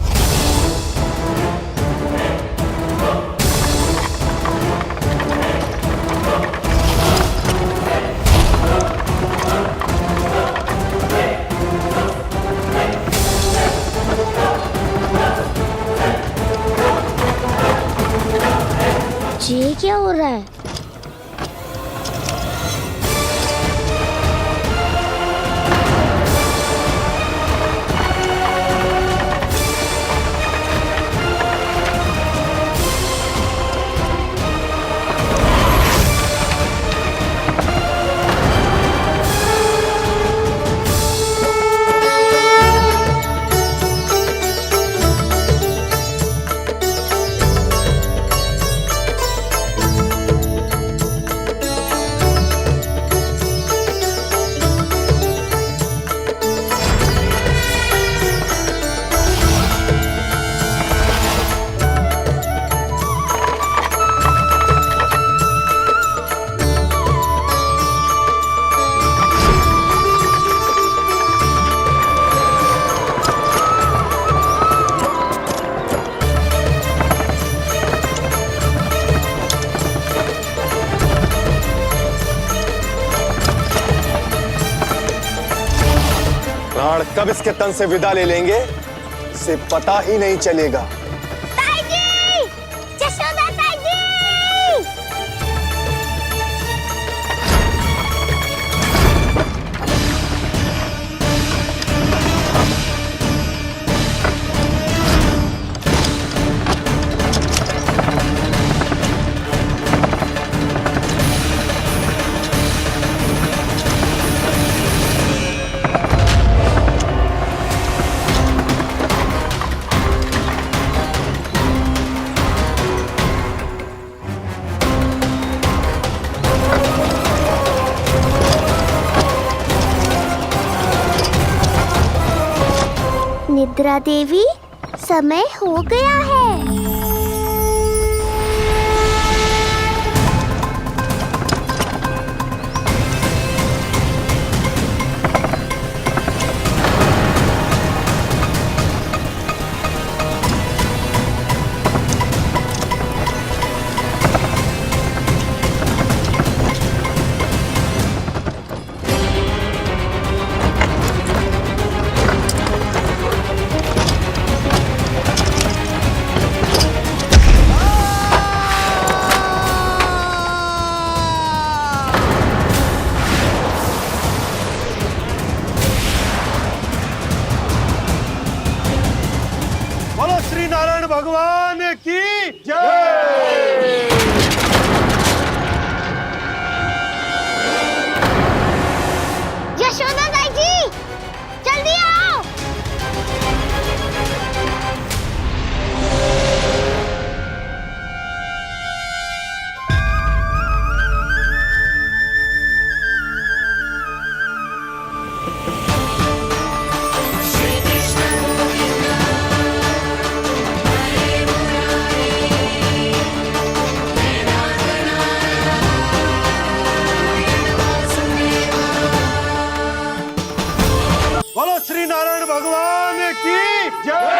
ये क्या हो रहा है? प्राण कब इसके तन से विदा ले लेंगे इसे पता ही नहीं चलेगा। ताई जी! जशोदा ताई जी! निद्रा देवी, समय हो गया है। बोलो श्री नारायण भगवान की जय। यशोदा ताई जी, जल्दी आओ। बोलो श्री नारायण भगवान की जय।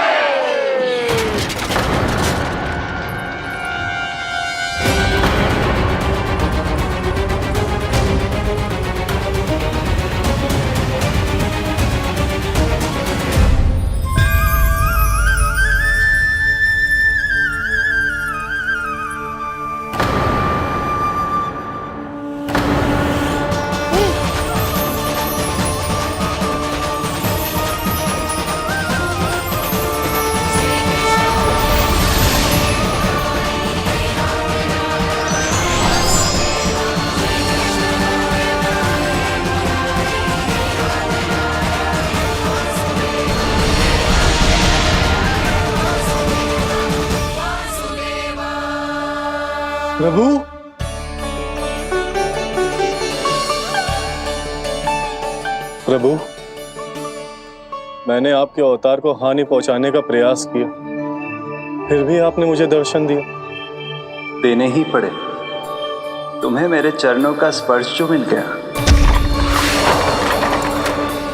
प्रभु, प्रभु, मैंने आपके अवतार को हानि पहुंचाने का प्रयास किया, फिर भी आपने मुझे दर्शन दिया। देने ही पड़े। तुम्हें मेरे चरणों का स्पर्श जो मिल गया,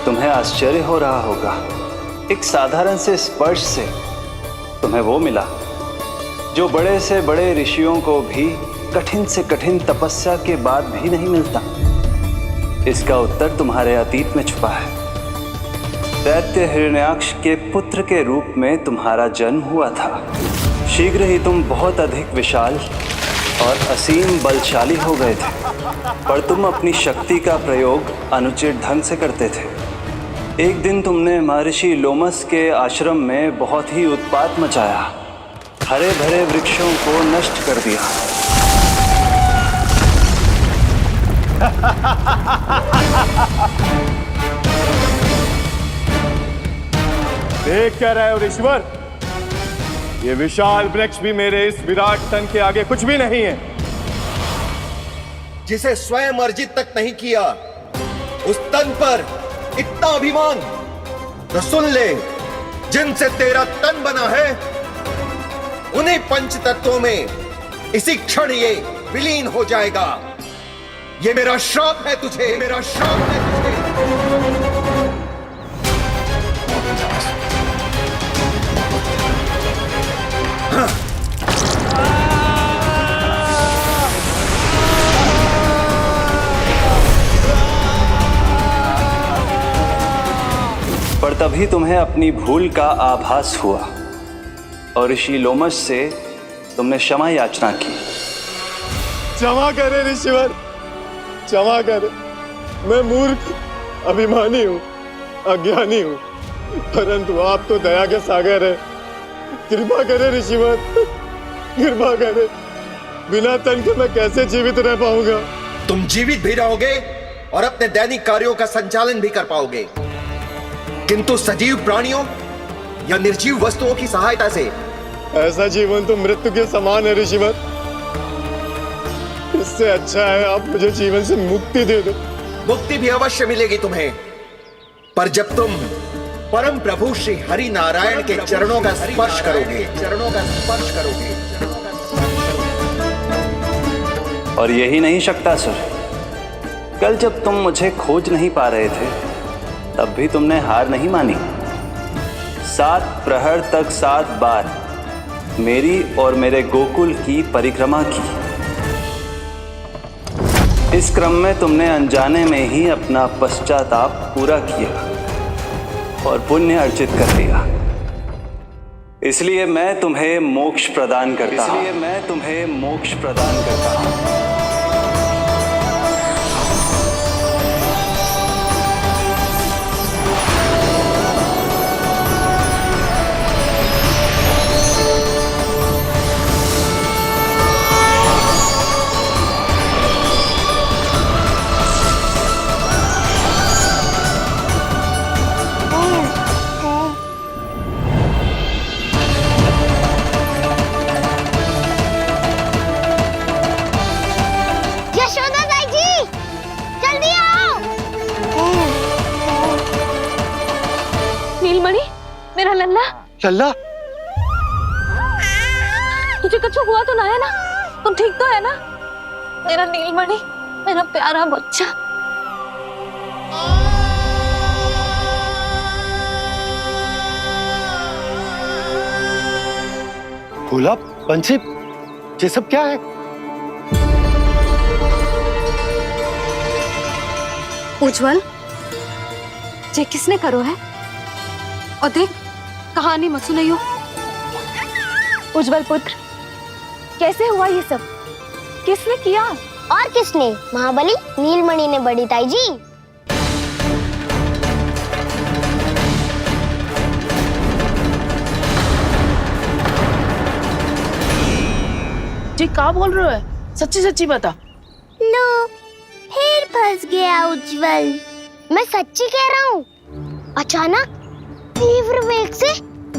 तुम्हें आश्चर्य हो रहा होगा। एक साधारण से स्पर्श से तुम्हें वो मिला जो बड़े से बड़े ऋषियों को भी कठिन से कठिन तपस्या के बाद भी नहीं मिलता। इसका उत्तर तुम्हारे अतीत में छुपा है। दैत्य हिरण्याक्ष के पुत्र के रूप में तुम्हारा जन्म हुआ था। शीघ्र ही तुम बहुत अधिक विशाल और असीम बलशाली हो गए थे, पर तुम अपनी शक्ति का प्रयोग अनुचित ढंग से करते थे। एक दिन तुमने महर्षि लोमस के आश्रम में बहुत ही उत्पात मचाया, हरे भरे वृक्षों को नष्ट कर दिया। देख क्या रहे हो ऋषिवर? ये विशाल वृक्ष भी मेरे इस विराट तन के आगे कुछ भी नहीं है। जिसे स्वयं अर्जित तक नहीं किया, उस तन पर इतना अभिमान, तो सुन ले, जिनसे तेरा तन बना है उन्हीं पंच तत्वों में इसी क्षण ये विलीन हो जाएगा। ये मेरा श्राप है तुझे, मेरा श्राप है तुझे। तभी तुम्हें अपनी भूल का आभास हुआ और ऋषि लोमश से तुमने क्षमा याचना की। क्षमा करे ऋषिवर, क्षमा करे। मैं मूर्ख, अभिमानी हूँ, अज्ञानी हूँ, परंतु आप तो दया के सागर है। कृपा करे ऋषिवर, कृपा करे। बिना तन के मैं कैसे जीवित रह पाऊंगा? तुम जीवित भी रहोगे और अपने दैनिक कार्यों का संचालन भी कर पाओगे, किंतु सजीव प्राणियों या निर्जीव वस्तुओं की सहायता से ऐसा जीवन तो मृत्यु के समान है ऋषिवर। इससे अच्छा है आप मुझे जीवन से मुक्ति दे दो। मुक्ति भी अवश्य मिलेगी तुम्हें, पर जब तुम परम प्रभु श्री हरि नारायण के चरणों का स्पर्श करोगे, चरणों का स्पर्श करोगे। और यही नहीं शक्तासुर, कल जब तुम मुझे खोज नहीं पा रहे थे तब भी तुमने हार नहीं मानी। 7 प्रहर तक 7 बार मेरी और मेरे गोकुल की परिक्रमा की। इस क्रम में तुमने अनजाने में ही अपना पश्चाताप पूरा किया और पुण्य अर्जित कर लिया। इसलिए मैं तुम्हें मोक्ष प्रदान करता हूं। इसलिए मैं तुम्हें मोक्ष प्रदान करता हूं। मेरा लल्ला, लल्ला, तुझे कुछ हुआ तो ना है ना? तुम ठीक तो है ना? मेरा नीलमणि, मेरा प्यारा बच्चा। भोला, बंसी, ये सब क्या है? उज्जवल, ये किसने करो है? और देख, कहानी मत सुनाइयो। उज्जवल पुत्र, कैसे हुआ ये सब? किसने किया? और किसने? महाबली नीलमणि ने, बड़ी ताई जी। जी क्या बोल रहे हो? सच्ची सच्ची बता। लो, फिर फंस गया उज्जवल। मैं सच्ची कह रहा हूँ। अचानक तीव्र वेग से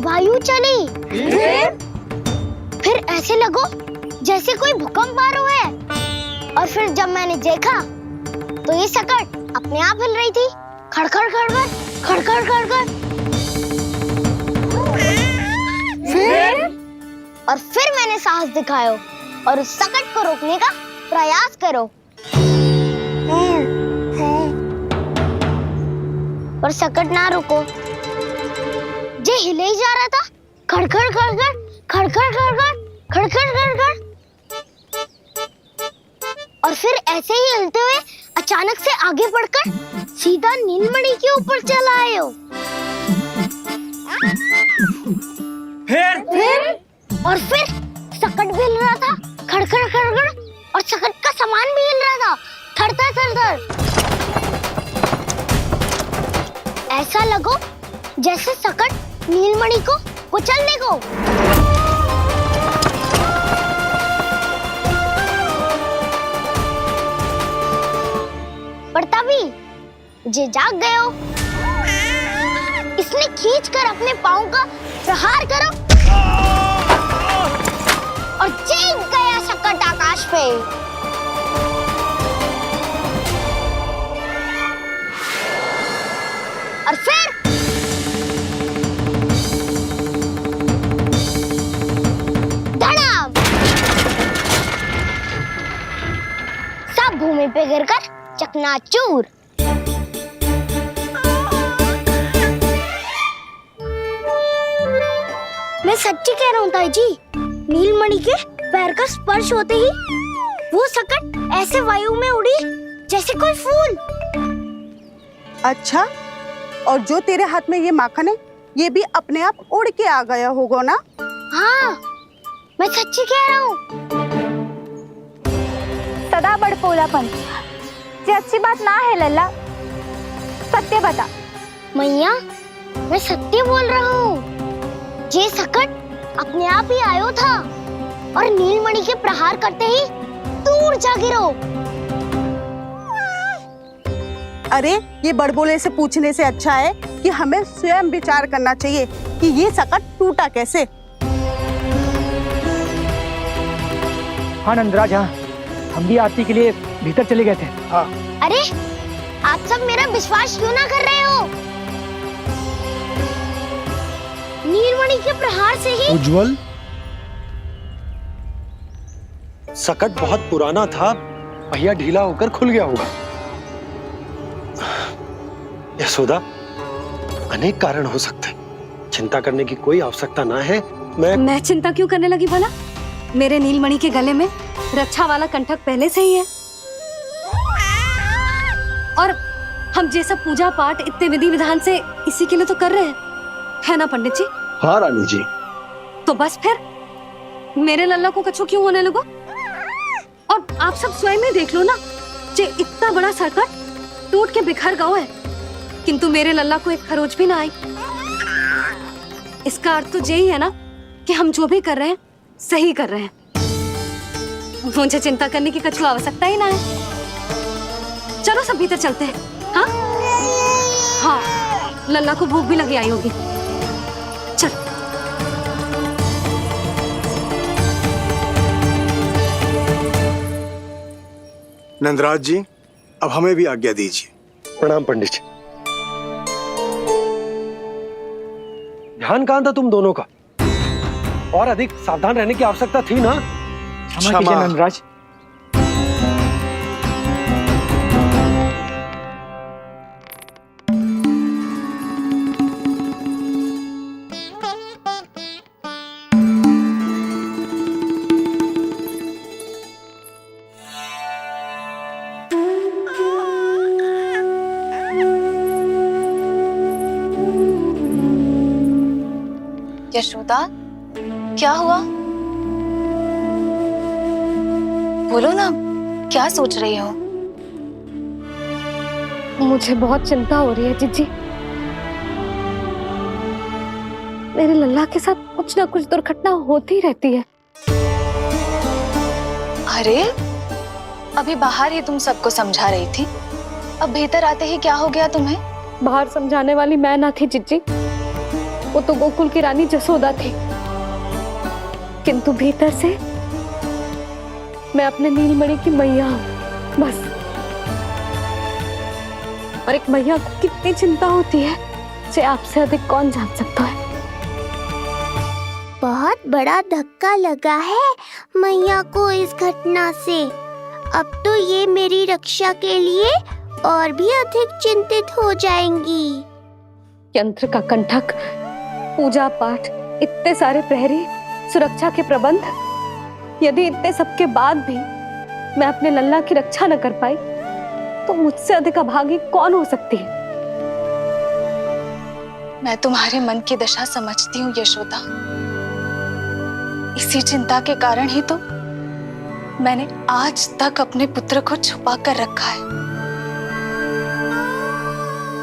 वायु चली। फिर ऐसे लगो जैसे कोई भूकंप आ रहा है। और फिर जब मैंने देखा तो ये सकट अपने आप हिल रही थी, खड़खड़ खड़खड़ खड़खड़ खड़खड़। फिर मैंने साहस दिखाया और उस सकट को रोकने का प्रयास करो, पर सकट ना रुको। जे हिले ही जा रहा था, खड़खड़ खड़खड़ खड़खड़ खड़खड़ खड़खड़ खड़खड़। और फिर ऐसे ही हिलते हुए अचानक से आगे बढ़कर सीधा नीलमणि के ऊपर चला आए हो। फिर सकट भी हिल रहा था, खड़खड़ खड़खड़, और सकट का सामान भी हिल रहा था, थरथर थरथर। ऐसा लगो जैसे सकट नीलमणि को कुचलने को। पर तभी जे जाग गए हो। इसने खींचकर अपने पांव का प्रहार करो और चीख गया सकट आकाश पे। और फिर धड़ाम, सब भूमि पे गिरकर चकनाचूर। मैं सच्ची कह रहा हूँ ताई जी, नीलमणि के पैर का स्पर्श होते ही वो सकट ऐसे वायु में उड़ी जैसे कोई फूल। अच्छा, और जो तेरे हाथ में ये माखन है ये भी अपने आप उड़ के आ गया होगा ना? हाँ, मैं सच्ची कह रहा हूँ। सदा बड़पोलापन ये अच्छी बात ना है लल्ला, सत्य बता। मैया, मैं सत्य बोल रहा हूँ। ये सकट अपने आप ही आयो था और नीलमणि के प्रहार करते ही दूर जा गिरो। अरे ये बड़बोले से पूछने से अच्छा है कि हमें स्वयं विचार करना चाहिए कि ये सकट टूटा कैसे। हाँ नंदराज, हाँ हम भी आरती के लिए भीतर चले गए थे। हाँ। अरे आप सब मेरा विश्वास क्यों ना कर रहे हो? नीलमणि के प्रहार से ही उज्जवल, सकट बहुत पुराना था, पहिया ढीला होकर खुल गया होगा। यशोदा, अनेक कारण हो सकते हैं, चिंता करने की कोई आवश्यकता ना है। मैं चिंता क्यों करने लगी भला? मेरे नीलमणि के गले में रक्षा वाला कंठक पहले से ही है और हम जैसा पूजा पाठ इतने विधि विधान से इसी के लिए तो कर रहे हैं, है ना पंडित जी? हाँ रानी जी। तो बस फिर मेरे लल्ला को कछु क्यों होने लगो? और आप सब स्वयं ही देख लो ना, जे इतना बड़ा सकट टूट के बिखर गया है, किंतु मेरे लल्ला को एक खरोच भी ना आई। इसका अर्थ तो यही है ना कि हम जो भी कर रहे हैं सही कर रहे हैं। मुझे चिंता करने की कछु आवश्यकता ही ना है। चलो सब भीतर चलते हैं। हाँ हाँ, लल्ला को भूख भी लगी आई होगी। चल। नंदराज जी, अब हमें भी आज्ञा दीजिए। प्रणाम पंडित जी। ध्यान कहाँ था तुम दोनों का? और अधिक सावधान रहने की आवश्यकता थी ना? क्षमा कीजिए नंदराज। यशोदा, क्या हुआ? बोलो ना, क्या सोच रही हो? मुझे बहुत चिंता हो रही है जीजी। मेरे लल्ला के साथ कुछ ना कुछ दुर्घटना होती रहती है। अरे, अभी बाहर ही तुम सबको समझा रही थी, अब भीतर आते ही क्या हो गया तुम्हें? बाहर समझाने वाली मैं ना थी जीजी, वो तो गोकुल की रानी जसोदा थी, किंतु भीतर से मैं अपने नीलमणि की मैया हूँ बस। और एक मैया को कितनी चिंता होती है इसे आपसे अधिक कौन जान सकता है। बहुत बड़ा धक्का लगा है मैया को इस घटना से। अब तो ये मेरी रक्षा के लिए और भी अधिक चिंतित हो जाएंगी। यंत्र का कंठक, पूजा पाठ, इतने सारे प्रहरी, सुरक्षा के प्रबंध, यदि इतने सबके बाद भी मैं अपने लल्ला की रक्षा न कर पाई तो मुझसे अधिक अभागी कौन हो सकती है? मैं तुम्हारे मन की दशा समझती हूँ यशोदा। इसी चिंता के कारण ही तो मैंने आज तक अपने पुत्र को छुपा कर रखा है।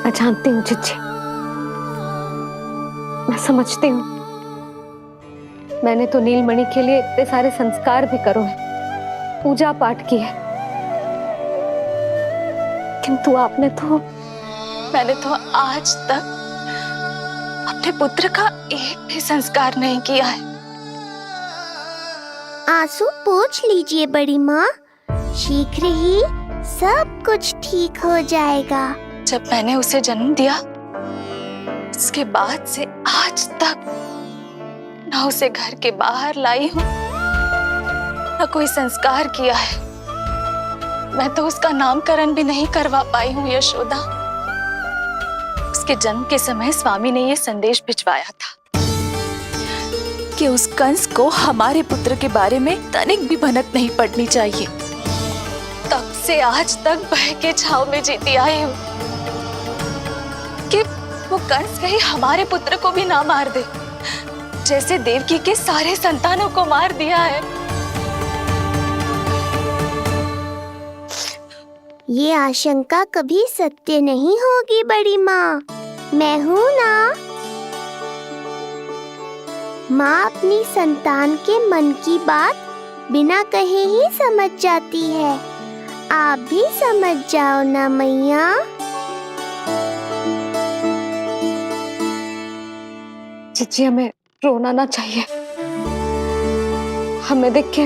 मैं जानती हूँ जीजी, मैं समझती हूँ। मैंने तो नीलमणि के लिए इतने सारे संस्कार भी करो है, पूजा पाठ की है, किंतु मैंने तो आज तक अपने पुत्र का एक भी संस्कार नहीं किया है। आंसू पोंछ लीजिए बड़ी माँ, शीघ्र ही सब कुछ ठीक हो जाएगा। जब मैंने उसे जन्म दिया उसके बाद से आज तक न उसे घर के बाहर लाई हूं, न कोई संस्कार किया है। मैं तो उसका नामकरण भी नहीं करवा पाई हूँ यशोदा। उसके जन्म के समय स्वामी ने ये संदेश भिजवाया था कि उस कंस को हमारे पुत्र के बारे में तनिक भी भनक नहीं पड़नी चाहिए। तब से आज तक भय के छाव में जीती आई हूँ कि वो कंस कहीं हमारे पुत्र को भी ना मार दे, जैसे देवकी के सारे संतानों को मार दिया है। ये आशंका कभी सत्य नहीं होगी बड़ी माँ, मैं हूँ ना। माँ अपनी संतान के मन की बात बिना कहे ही समझ जाती है। आप भी समझ जाओ ना मैया। जीजी हमें रोना ना चाहिए। हमें देख के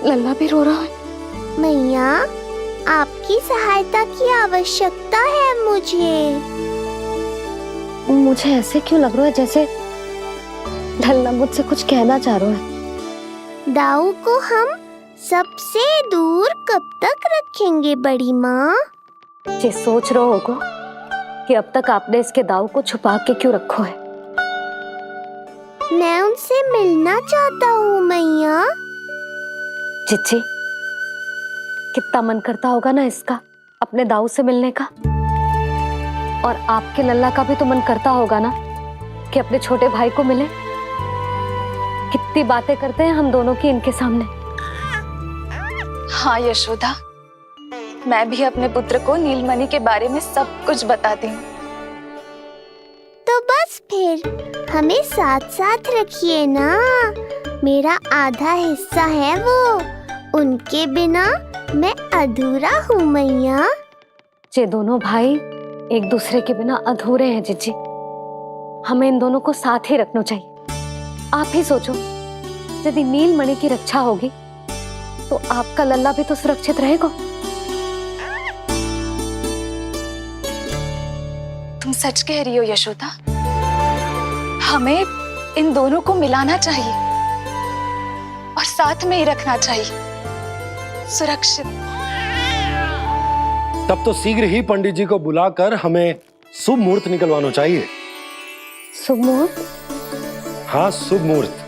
लल्ला भी रो रहा है। मैया, आपकी सहायता की आवश्यकता है मुझे। मुझे ऐसे क्यों लग रहा है जैसे लल्ला मुझसे कुछ कहना चाह रहा है। दाऊ को हम सबसे दूर कब तक रखेंगे बड़ी माँ? ये सोच रहा होगा कि अब तक आपने इसके दाऊ को छुपा के क्यों रखो है। मैं उनसे मिलना चाहता हूँ मैया। चिच्ची, कितना मन करता होगा ना इसका अपने दाऊ से मिलने का। और आपके लल्ला का भी तो मन करता होगा ना कि अपने छोटे भाई को मिले। कितनी बातें करते हैं हम दोनों की इनके सामने। हाँ यशोदा, मैं भी अपने पुत्र को नीलमणि के बारे में सब कुछ बताती हूँ। तो बस फिर हमें साथ साथ रखिए ना। मेरा आधा हिस्सा है वो, उनके बिना मैं अधूरा हूँ मैया। ये दोनों भाई एक दूसरे के बिना अधूरे हैं जीजी। हमें इन दोनों को साथ ही रखना चाहिए। आप ही सोचो, यदि नीलमणि की रक्षा होगी तो आपका लल्ला भी तो सुरक्षित रहेगा। तुम सच कह रही हो यशोदा। हमें इन दोनों को मिलाना चाहिए और साथ में ही रखना चाहिए, सुरक्षित। तब तो शीघ्र ही पंडित जी को बुलाकर हमें शुभ मुहूर्त निकलवाना चाहिए। शुभ मुहूर्त? हाँ, शुभ मुहूर्त।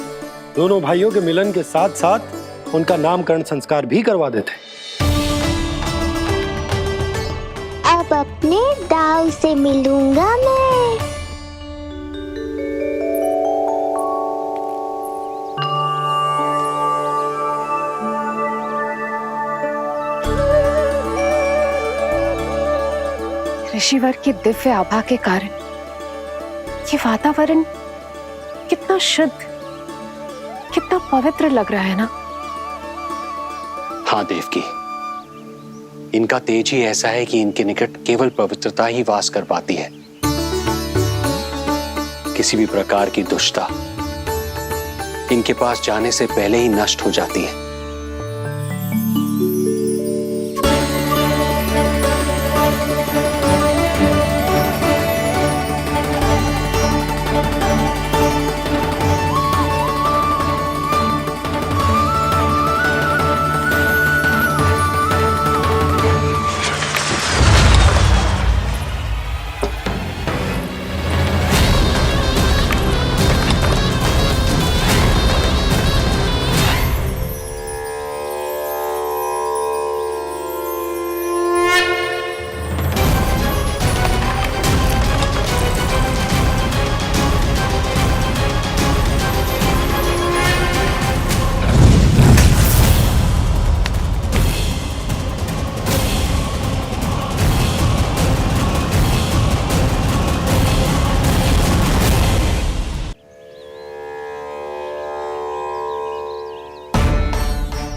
दोनों भाइयों के मिलन के साथ साथ उनका नामकरण संस्कार भी करवा देते। अब अपने दाऊ से मिलूंगा मैं। ऋषिवर की दिव्य आभा के कारण ये वातावरण कितना शुद्ध, कितना पवित्र लग रहा है ना। हाँ देवकी, इनका तेज ही ऐसा है कि इनके निकट केवल पवित्रता ही वास कर पाती है। किसी भी प्रकार की दुष्टता इनके पास जाने से पहले ही नष्ट हो जाती है।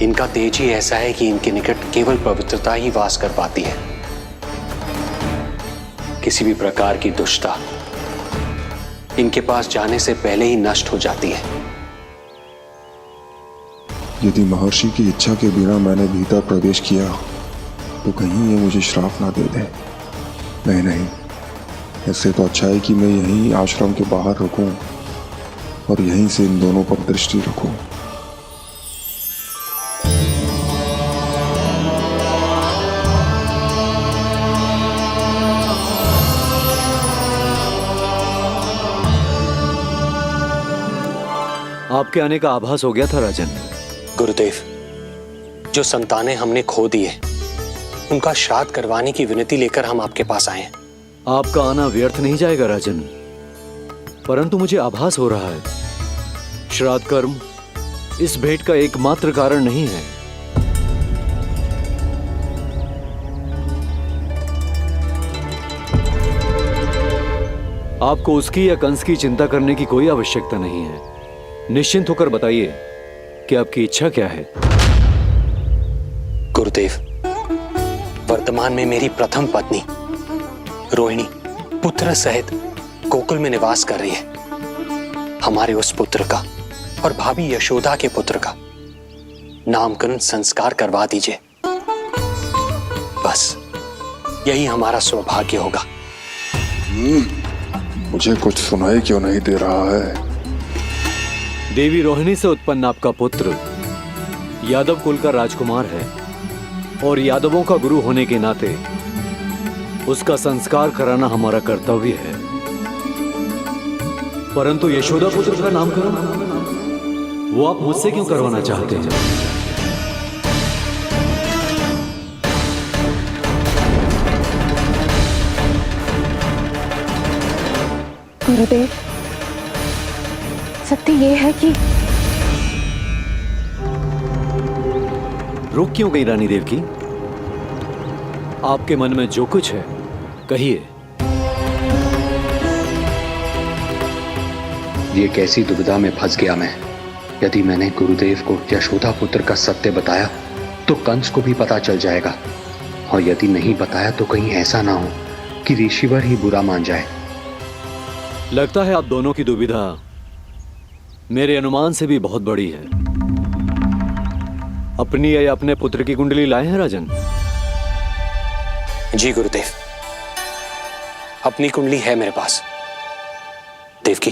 इनका तेज ही ऐसा है कि इनके निकट केवल पवित्रता ही वास कर पाती है। किसी भी प्रकार की दुष्टता इनके पास जाने से पहले ही नष्ट हो जाती है। यदि महर्षि की इच्छा के बिना मैंने भीतर प्रवेश किया तो कहीं ये मुझे श्राप ना दे दे। नहीं, इससे तो अच्छा है कि मैं यहीं आश्रम के बाहर रुकूं और यहीं से इन दोनों पर दृष्टि रखूं। आपके आने का आभास हो गया था राजन। गुरुदेव, जो संतानें हमने खो दी है उनका श्राद्ध करवाने की विनती लेकर हम आपके पास आए हैं। आपका आना व्यर्थ नहीं जाएगा राजन, परंतु मुझे आभास हो रहा है श्राद्ध कर्म इस भेंट का एकमात्र कारण नहीं है। आपको उसकी या कंस की चिंता करने की कोई आवश्यकता नहीं है। निश्चिंत होकर बताइए कि आपकी इच्छा क्या है। गुरुदेव, वर्तमान में मेरी प्रथम पत्नी रोहिणी पुत्र सहित गोकुल में निवास कर रही है। हमारे उस पुत्र का और भाभी यशोदा के पुत्र का नामकरण संस्कार करवा दीजिए। बस यही हमारा सौभाग्य होगा। मुझे कुछ सुनाई क्यों नहीं दे रहा है? देवी रोहिणी से उत्पन्न आपका पुत्र यादव कुल का राजकुमार है और यादवों का गुरु होने के नाते उसका संस्कार कराना हमारा कर्तव्य है। परंतु यशोदा पुत्र का नामकरण वो आप मुझसे क्यों करवाना चाहते हैं? गुरुदेव, सत्य ये है कि रुक क्यों गई रानी देव की? आपके मन में जो कुछ है कहिए। ये कैसी दुविधा में फंस गया मैं। यदि मैंने गुरुदेव को यशोदा पुत्र का सत्य बताया तो कंस को भी पता चल जाएगा, और यदि नहीं बताया तो कहीं ऐसा ना हो कि ऋषिवर ही बुरा मान जाए। लगता है आप दोनों की दुविधा मेरे अनुमान से भी बहुत बड़ी है। अपनी या अपने पुत्र की कुंडली लाए हैं राजन? जी गुरुदेव, अपनी कुंडली है मेरे पास। देवकी,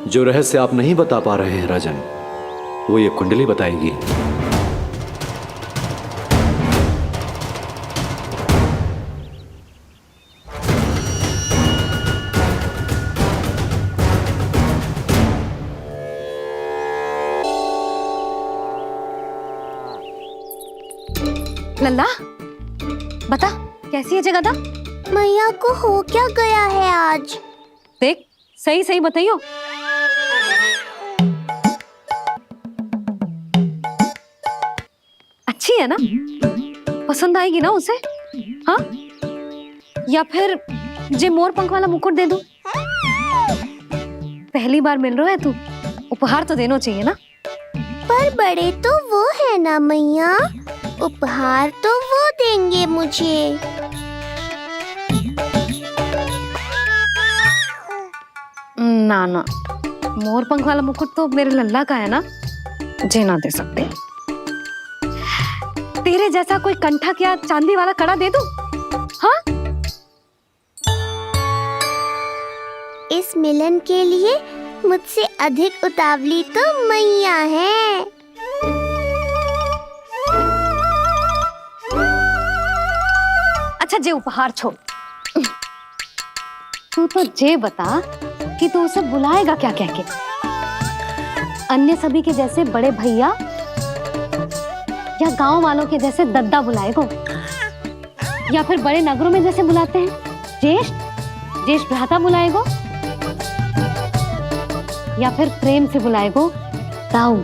जो रहस्य आप नहीं बता पा रहे हैं राजन, वो ये कुंडली बताएगी। लल्ला, बता कैसी है जगदा? मैया को हो क्या गया है आज? देख, सही सही बताइयो। अच्छी है ना? पसंद आएगी ना उसे? हाँ? या फिर जे मोर पंख वाला मुकुट दे दूं? पहली बार मिल रहा है तू, उपहार तो देना चाहिए ना? पर बड़े तो वो है ना मैया, उपहार तो वो देंगे मुझे। ना ना, मोर पंख वाला मुकुट तो मेरे लल्ला का है ना, जे ना दे सकते। तेरे जैसा कोई कंठक या चांदी वाला कड़ा दे दूं? हाँ? इस मिलन के लिए मुझसे अधिक उतावली तो मैया है। अच्छा, जे उपहार छोड़, तू तो जे बता कि तू उसे बुलाएगा क्या कह के? अन्य सभी के जैसे बड़े भैया या गांव वालों के जैसे दद्दा बुलाएगो, या फिर बड़े नगरों में जैसे बुलाते हैं ज्येष्ठ भ्राता बुलाएगो, या फिर प्रेम से बुलाएगो दाऊ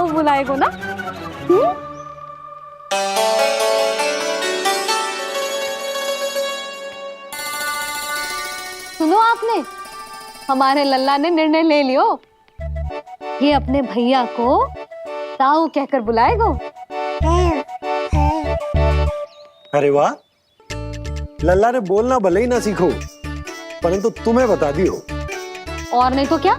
बुलाएगो ना? सुनो आपने, हमारे लल्ला ने निर्णय ले लियो, ये अपने भैया को ताऊ कहकर बुलाएगो। अरे वाह, लल्ला ने बोलना भले ही ना सीखो, परंतु तुम्हें बता दियो। और नहीं तो क्या?